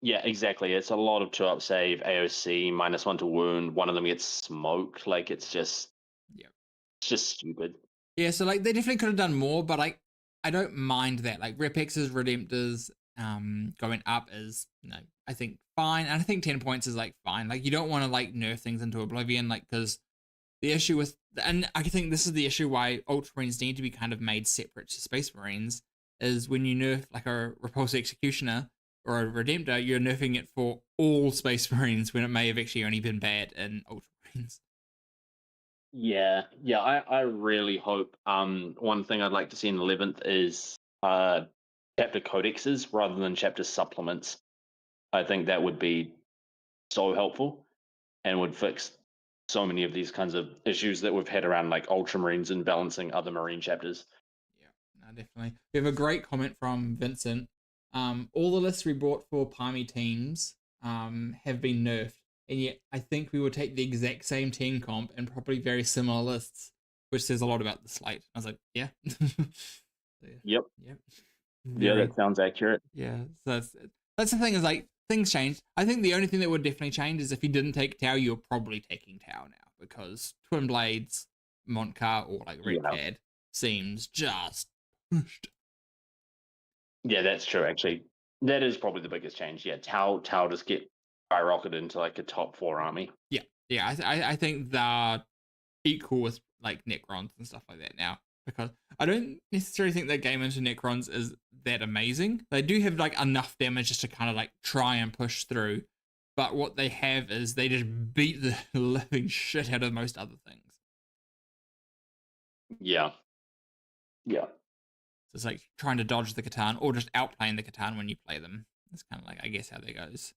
Yeah, exactly. It's a lot of 2-up save, AOC, -1 to wound. One of them gets smoked. Like Yeah. it's just stupid. Yeah, so like they definitely could have done more, but I don't mind that. Like Repex's Redemptors going up is I think fine. And I think 10 points is like fine. Like you don't want to like nerf things into oblivion, like because the issue with and I think this is the issue why Ultramarines need to be kind of made separate to Space Marines, is when you nerf like a Repulsor Executioner or a Redemptor, you're nerfing it for all Space Marines when it may have actually only been bad in Ultramarines. Yeah, yeah. I really hope. One thing I'd like to see in 11th is chapter codexes rather than chapter supplements. I think that would be so helpful and would fix so many of these kinds of issues that we've had around like Ultramarines and balancing other Marine chapters. Yeah, no, definitely. We have a great comment from Vincent. All the lists we brought for Palmy teams have been nerfed, and yet I think we would take the exact same team comp and probably very similar lists, which says a lot about the slate. I was like, yeah. So, Yep. yeah. Yeah, Very, that sounds accurate. yeah. So that's the thing is like things change. I think the only thing that would definitely change is if you didn't take Tau, you're probably taking Tau now because Twin Blades, Montcar, or like Red Yeah. Cad seems just pushed. Yeah, that's true. Actually, that is probably the biggest change. Yeah, Tau just get skyrocketed into like a top 4 army. Yeah, yeah. I think they're equal with like Necrons and stuff like that now because I don't necessarily think that game into Necrons is that amazing. They do have like enough damage just to kind of like try and push through, but what they have is they just beat the living shit out of most other things. Yeah. Yeah. So it's like trying to dodge the Catan or just outplaying the Catan when you play them. That's kind of like, I guess, how that goes.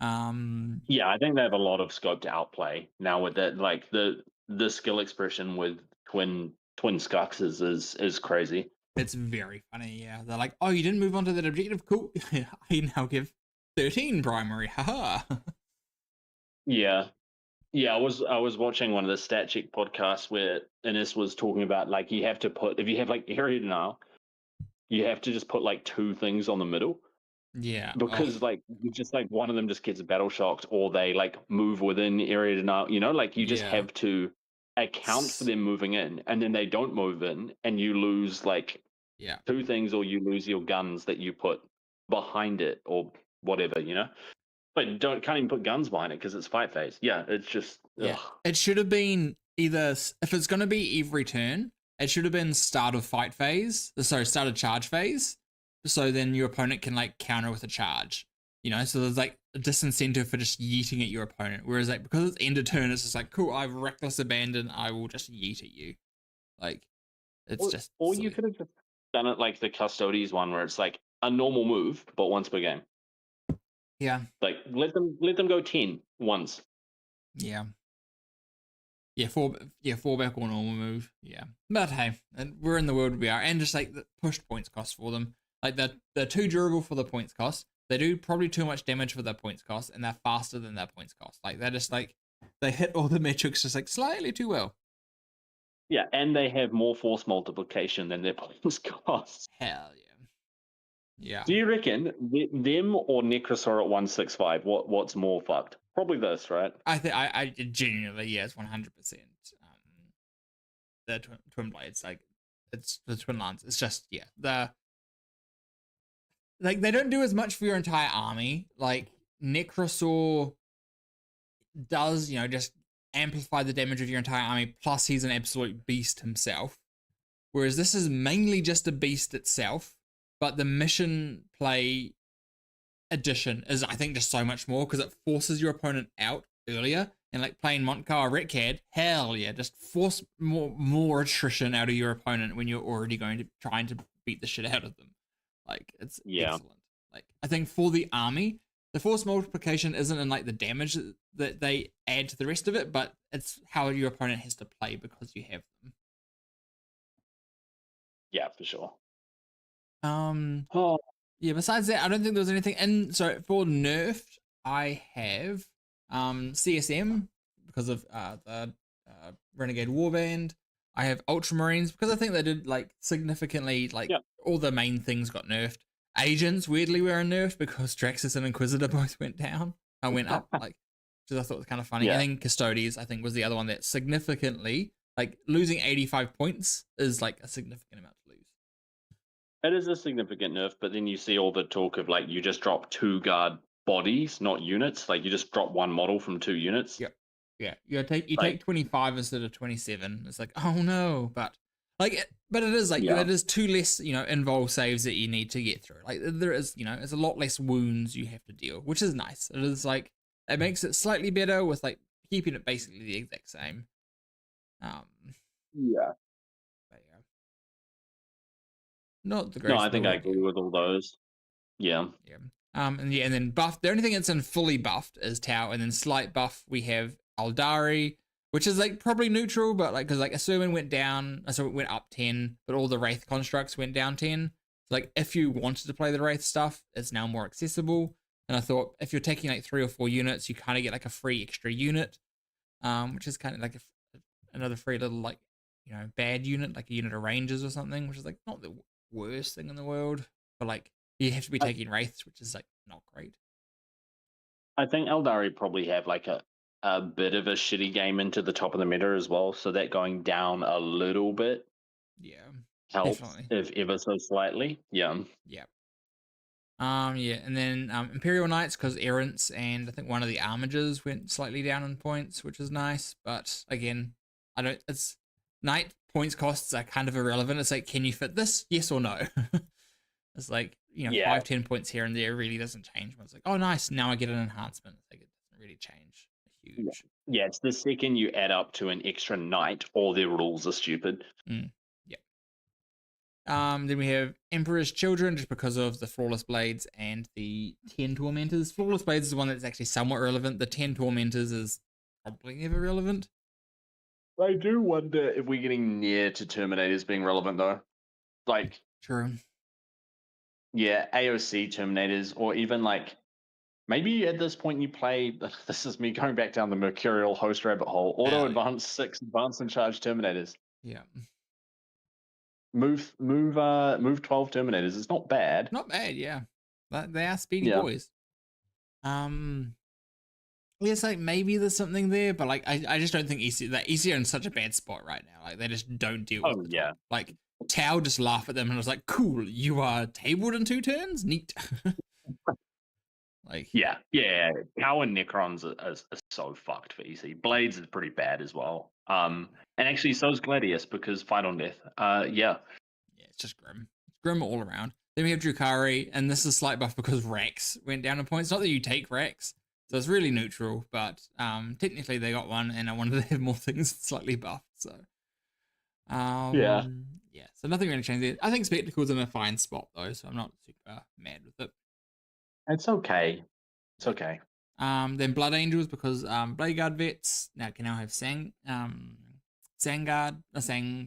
Yeah, I think they have a lot of scope to outplay now with that. Like the skill expression with twin Skux is crazy. It's very funny, yeah. They're like, oh, you didn't move on to that objective? Cool. I now give 13 primary. Haha. Yeah. Yeah, I was watching one of the stat check podcasts where Ines was talking about like you have to put if you have like area denial, you have to just put like two things on the middle Yeah. because like you just like one of them just gets battle shocked or they like move within area denial, you know, like you just Yeah. have to account for them moving in and then they don't move in and you lose like two things or you lose your guns that you put behind it or whatever, you know. But can't even put guns behind it because it's fight phase. Yeah, it's just ugh. It should have been either, if it's going to be every turn, it should have been start of fight phase. Sorry, start of charge phase. So then your opponent can like counter with a charge. You know, so there's like a disincentive for just yeeting at your opponent. Whereas like because it's end of turn, it's just like, cool, I've reckless abandon, I will just yeet at you. Like it's just or silly. you could have just done it like the Custodes one where it's like a normal move, but once per game. Yeah. Like let them go 10 once. Yeah. Yeah, four back or normal move. Yeah. But hey, we're in the world we are. And just like the pushed points cost for them. Like they're too durable for the points cost. They do probably too much damage for their points cost, and they're faster than their points cost. Like they're just like they hit all the metrics just like slightly too well. Yeah, and they have more force multiplication than their points cost. Hell yeah. Yeah. Do you reckon them or Necrosaur at 165? What's more fucked? Probably this, right? I think I genuinely, yeah, it's 100%. The twin blades, like it's the twin lance. It's just like they don't do as much for your entire army. Like Necrosaur does, you know, just amplify the damage of your entire army. Plus, he's an absolute beast himself. Whereas this is mainly just a beast itself, but the mission play addition is, I think, just so much more because it forces your opponent out earlier. And like playing Montcar or Retcad, hell yeah, just force more attrition out of your opponent when you're already trying to beat the shit out of them. Like it's excellent. Like I think for the army, the force multiplication isn't in like the damage that they add to the rest of it, but it's how your opponent has to play because you have them. Yeah, for sure. Yeah, besides that, I don't think there was anything. And so for nerfed, I have CSM because of the Renegade Warband. I have Ultramarines because I think they did like significantly, like all the main things got nerfed. Agents weirdly were nerfed because Draxus and Inquisitor both went down. I went up, like, which I thought was kind of funny. And then Custodes, I think, was the other one that significantly, like, losing 85 points is like a significant amount to lose. It is a significant nerf, but then you see all the talk of like you just drop 2 guard bodies, not units. Like you just drop 1 model from 2 units. Yeah. You take 25 instead of 27. It's like, oh no, but it is like it is 2 less, you know, involved saves that you need to get through. Like there is, you know, there's a lot less wounds you have to deal, which is nice. It is like it makes it slightly better with like keeping it basically the exact same. Yeah. Not the greatest. No, I think I agree with all those. Yeah. And then buff. The only thing that's in fully buffed is Tau, and then slight buff we have Aldari, which is like probably neutral, but like because like Asurban went down, so it went up 10, but all the Wraith constructs went down 10. So like if you wanted to play the Wraith stuff, it's now more accessible. And I thought if you're taking like 3 or 4 units, you kind of get like a free extra unit, which is kind of like another free little like, you know, bad unit, like a unit of Rangers or something, which is like not the worst thing in the world, but like you have to be taking Wraiths, which is like not great. I think Eldari probably have like a bit of a shitty game into the top of the meta as well, so that going down a little bit helps, definitely. If ever so slightly. Yeah, and then Imperial Knights, because Errants and I think one of the Armigers went slightly down in points, which is nice, but again, it's Knight points costs are kind of irrelevant. It's like, can you fit this? Yes or no? It's like, Yeah, 5-10 points here and there really doesn't change. But it's like, oh, nice, now I get an enhancement. It's like it doesn't really change yeah, huge. yeah. It's the second you add up to an extra knight, all their rules are stupid. Yeah. Then we have Emperor's Children, just because of the Flawless Blades and the 10 Tormentors. Flawless Blades is the one that's actually somewhat relevant. The 10 Tormentors is probably never relevant. I do wonder if we're getting near to Terminators being relevant, though. Like, True. yeah, AOC Terminators, or even like maybe at this point you play. This is me going back down the mercurial host rabbit hole. Auto advanced 6 advanced and charge Terminators. Yeah. Move 12 Terminators. It's not bad. Not bad, yeah. But they are speedy Yeah. boys. It's like maybe there's something there, but like I just don't think EC are in such a bad spot right now. Like they just don't deal with the top. Like Tao just laughed at them and was like, "Cool, you are tabled in 2 turns. Neat." Like yeah. Cow and Necrons are so fucked for EC. Blades is pretty bad as well. And actually so is Gladius because fight on death. Yeah, it's just grim. It's grim all around. Then we have Drukari, and this is a slight buff because Rax went down in points. Not that you take Rax, so it's really neutral, but technically they got one, and I wanted to have more things slightly buffed. So yeah. So nothing really changed there. I think Spectacle's in a fine spot though, so I'm not super mad with it. It's okay. It's okay. Then Blood Angels, because Blade Guard vets can now have Sang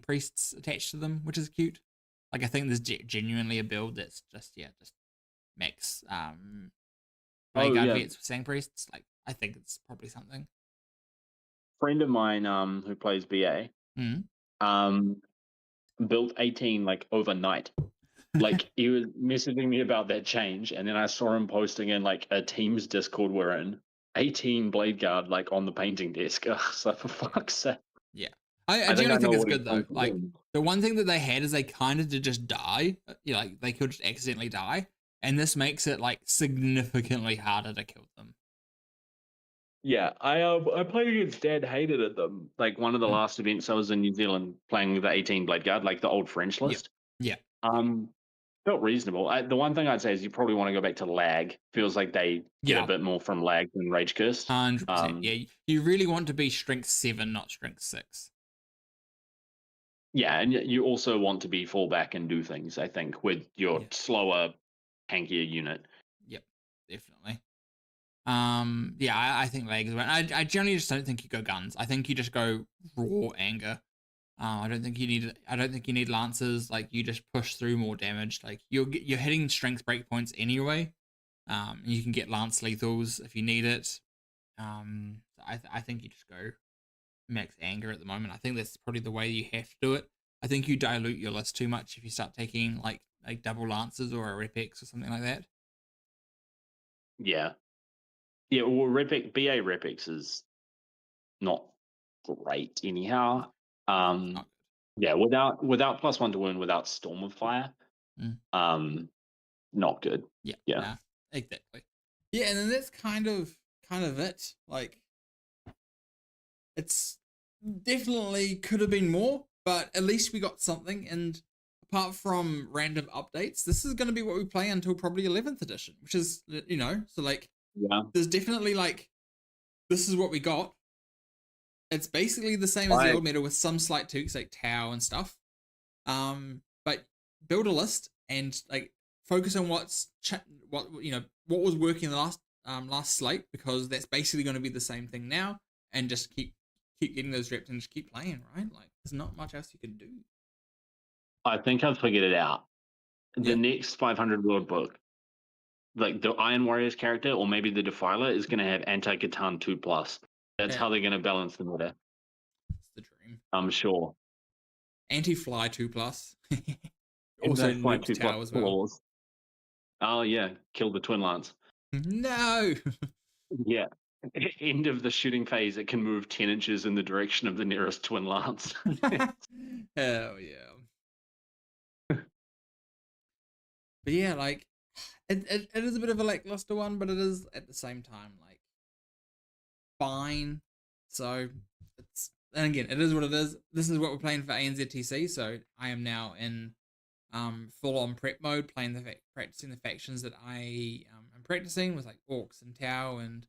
priests attached to them, which is cute. Like I think there's genuinely a build that's just max Blade Guard vets with Sang priests. Like I think it's probably something. Friend of mine who plays BA built 18 like overnight. Like he was messaging me about that change, and then I saw him posting in like a Teams Discord we're in 18 Blade Guard like on the painting desk. So for fuck's sake. Yeah. I genuinely think it's good though. Like the one thing that they had is they kind of did just die. Like they could just accidentally die, and this makes it like significantly harder to kill them. Yeah, I played against Dad, hated at them. Like one of the last events I was in New Zealand playing the 18 Blade Guard, like the old French list. Yeah. Felt reasonable. The one thing I'd say is you probably want to go back to lag. Feels like they get a bit more from lag than Rage Cursed. 100%. Yeah, you really want to be strength 7, not strength 6. Yeah, and you also want to be fallback and do things, I think, with your slower, tankier unit. Yep, definitely. I think lag is right. I generally just don't think you go guns. I think you just go raw anger. I don't think you need lances. Like you just push through more damage. Like you're hitting strength breakpoints anyway. You can get lance lethals if you need it. I think you just go max anger at the moment. I think that's probably the way you have to do it. I think you dilute your list too much if you start taking like double lances or a Repex or something like that. Yeah. Yeah, well, BA Repex is not great anyhow. Yeah, without +1 to wound, without Storm of Fire, not good. Yeah. Nah, exactly. Yeah, and then that's kind of it. Like, it's definitely could have been more, but at least we got something. And apart from random updates, this is going to be what we play until probably 11th edition, which is so like there's definitely like this is what we got. It's basically the same as the old meta with some slight tweaks like Tau and stuff. But build a list and like focus on what was working in the last slate, because that's basically going to be the same thing now, and just keep getting those reps and just keep playing, right? Like there's not much else you can do. I think I've figured it out. The next 500 world book, like the Iron Warriors character or maybe the Defiler, is going to have anti-Catan 2+. That's how they're going to balance the meta. It's the dream. I'm sure. Anti-Fly 2+. Also nuked Tau as well. Oh yeah, kill the Twin Lance. No. Yeah. End of the shooting phase, it can move 10 inches in the direction of the nearest Twin Lance. Hell yeah. But yeah, like it is a bit of a lackluster one, but it is at the same time like fine. So and again, it is what it is. This is what we're playing for ANZTC, so I am now in full on prep mode, practicing the factions that I am practicing with like Orcs and Tau and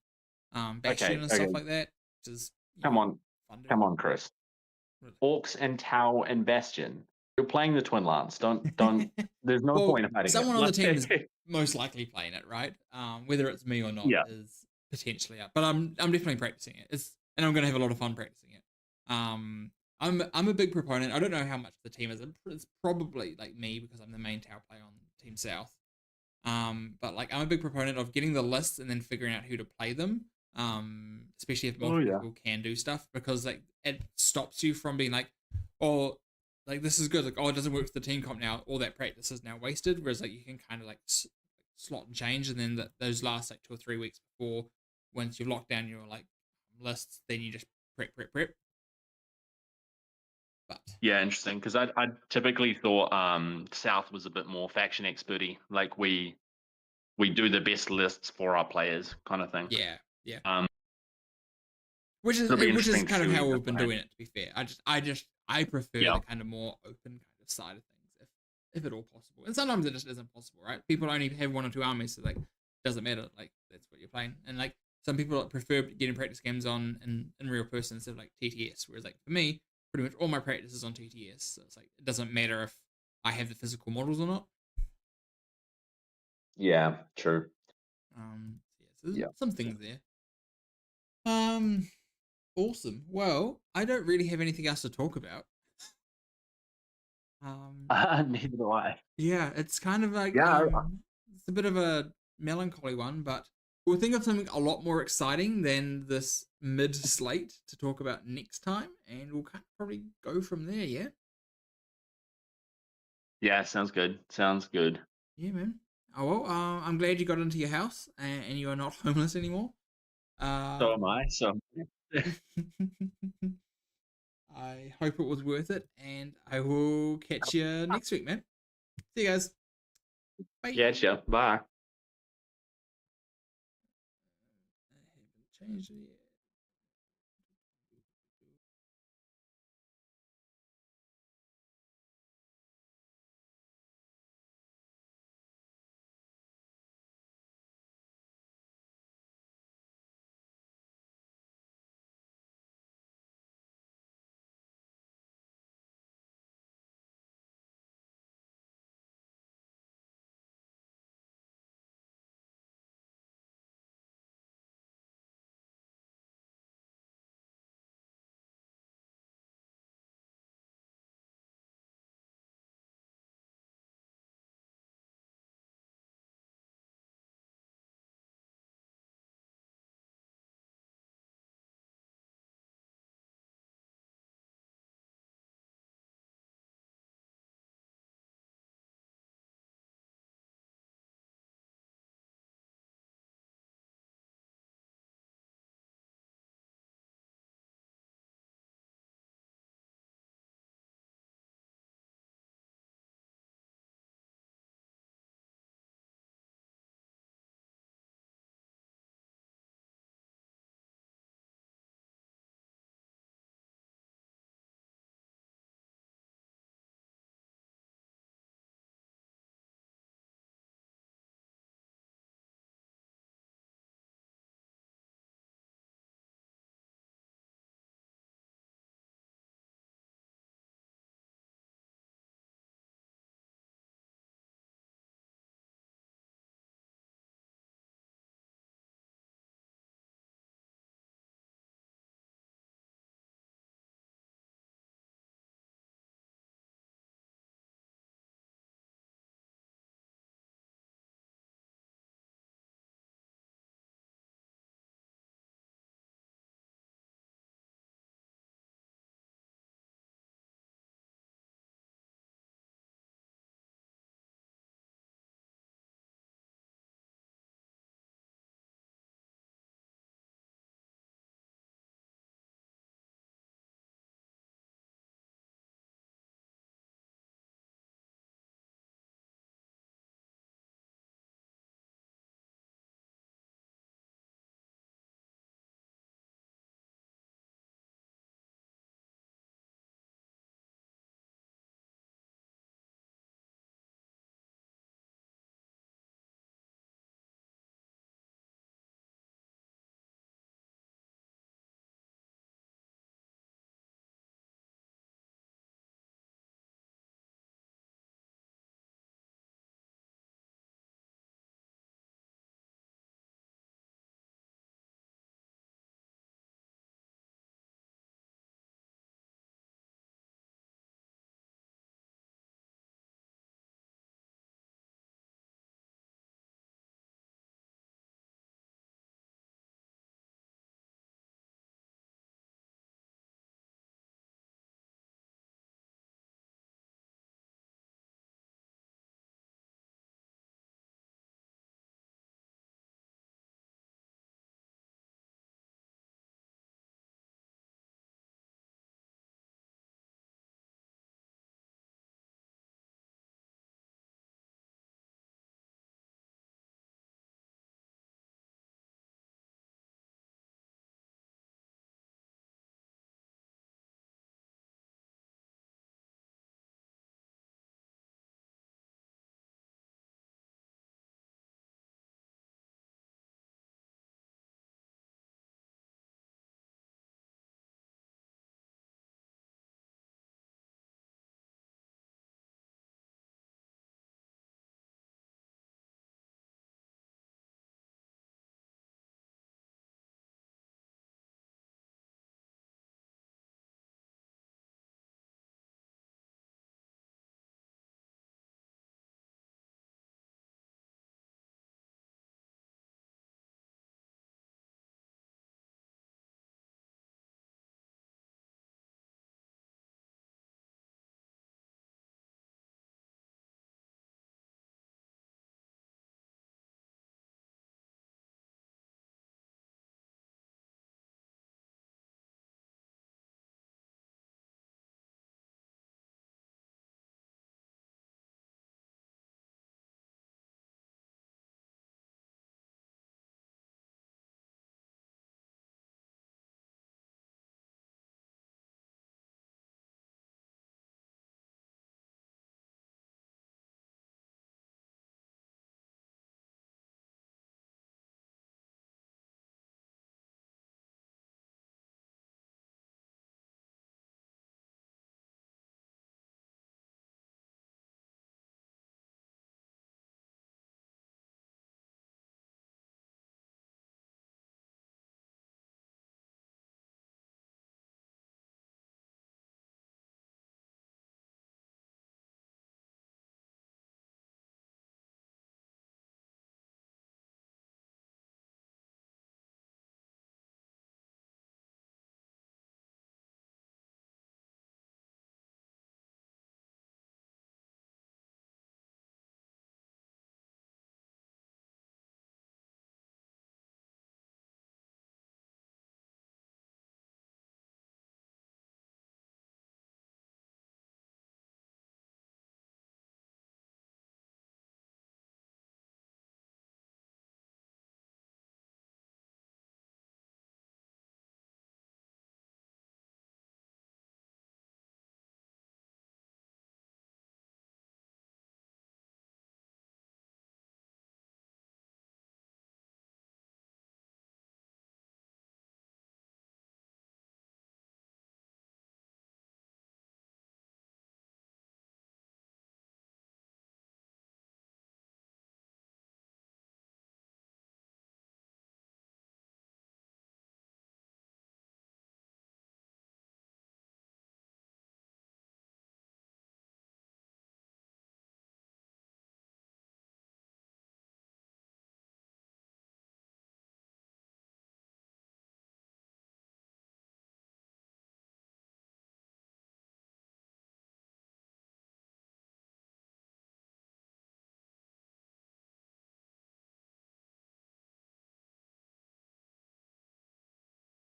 Bastion Okay, and okay. stuff like that, which is Come on, fun to come do. on, Chris. Really. Orcs and Tau and Bastion. You're playing the Twin Lance. Don't. There's no Well, point in hiding someone on the team is it. most likely playing it, right? Whether it's me or not Yeah. is potentially up, but I'm definitely practicing it. And I'm gonna have a lot of fun practicing it. I'm a big proponent. I don't know how much the team is. It's probably like me because I'm the main Tau player on Team South. But like I'm a big proponent of getting the lists and then figuring out who to play them. Especially if Oh multiple yeah. people can do stuff because like it stops you from being like, oh, like this is good. Like, oh, it doesn't work for the team comp now. All that practice is now wasted. Whereas like you can kind of like slot and change, and then those last like 2 or 3 weeks before, once you've locked down your like lists, then you just prep. But Yeah, interesting. Because I typically thought South was a bit more faction experty. Like we do the best lists for our players, kind of thing. yeah, yeah. Um, Which it'll be is interesting to kind see of what how you we've been plan. doing it. To be fair, I prefer Yeah. the kind of more open kind of side of things, if at all possible. And sometimes it just isn't possible, right? People only have 1 or 2 armies, so like it doesn't matter. Like that's what you're playing. And like some people prefer getting practice games on in real person instead of like TTS. Whereas like for me, pretty much all my practice is on TTS. So it's like it doesn't matter if I have the physical models or not. Yeah, true. Yeah, so there's Yeah. some things there. Um, awesome. Well, I don't really have anything else to talk about. Neither do I. Yeah, it's kind of like Yeah. it's a bit of a melancholy one, but we'll think of something a lot more exciting than this mid slate to talk about next time, and we'll kind of probably go from there. Yeah, Yeah, sounds good. Sounds good. yeah, man. Oh well, I'm glad you got into your house and you are not homeless anymore. So am I. So I hope it was worth it, and I will catch you next week, man. See you guys. Bye. yeah, sure. Bye. I haven't changed it yet.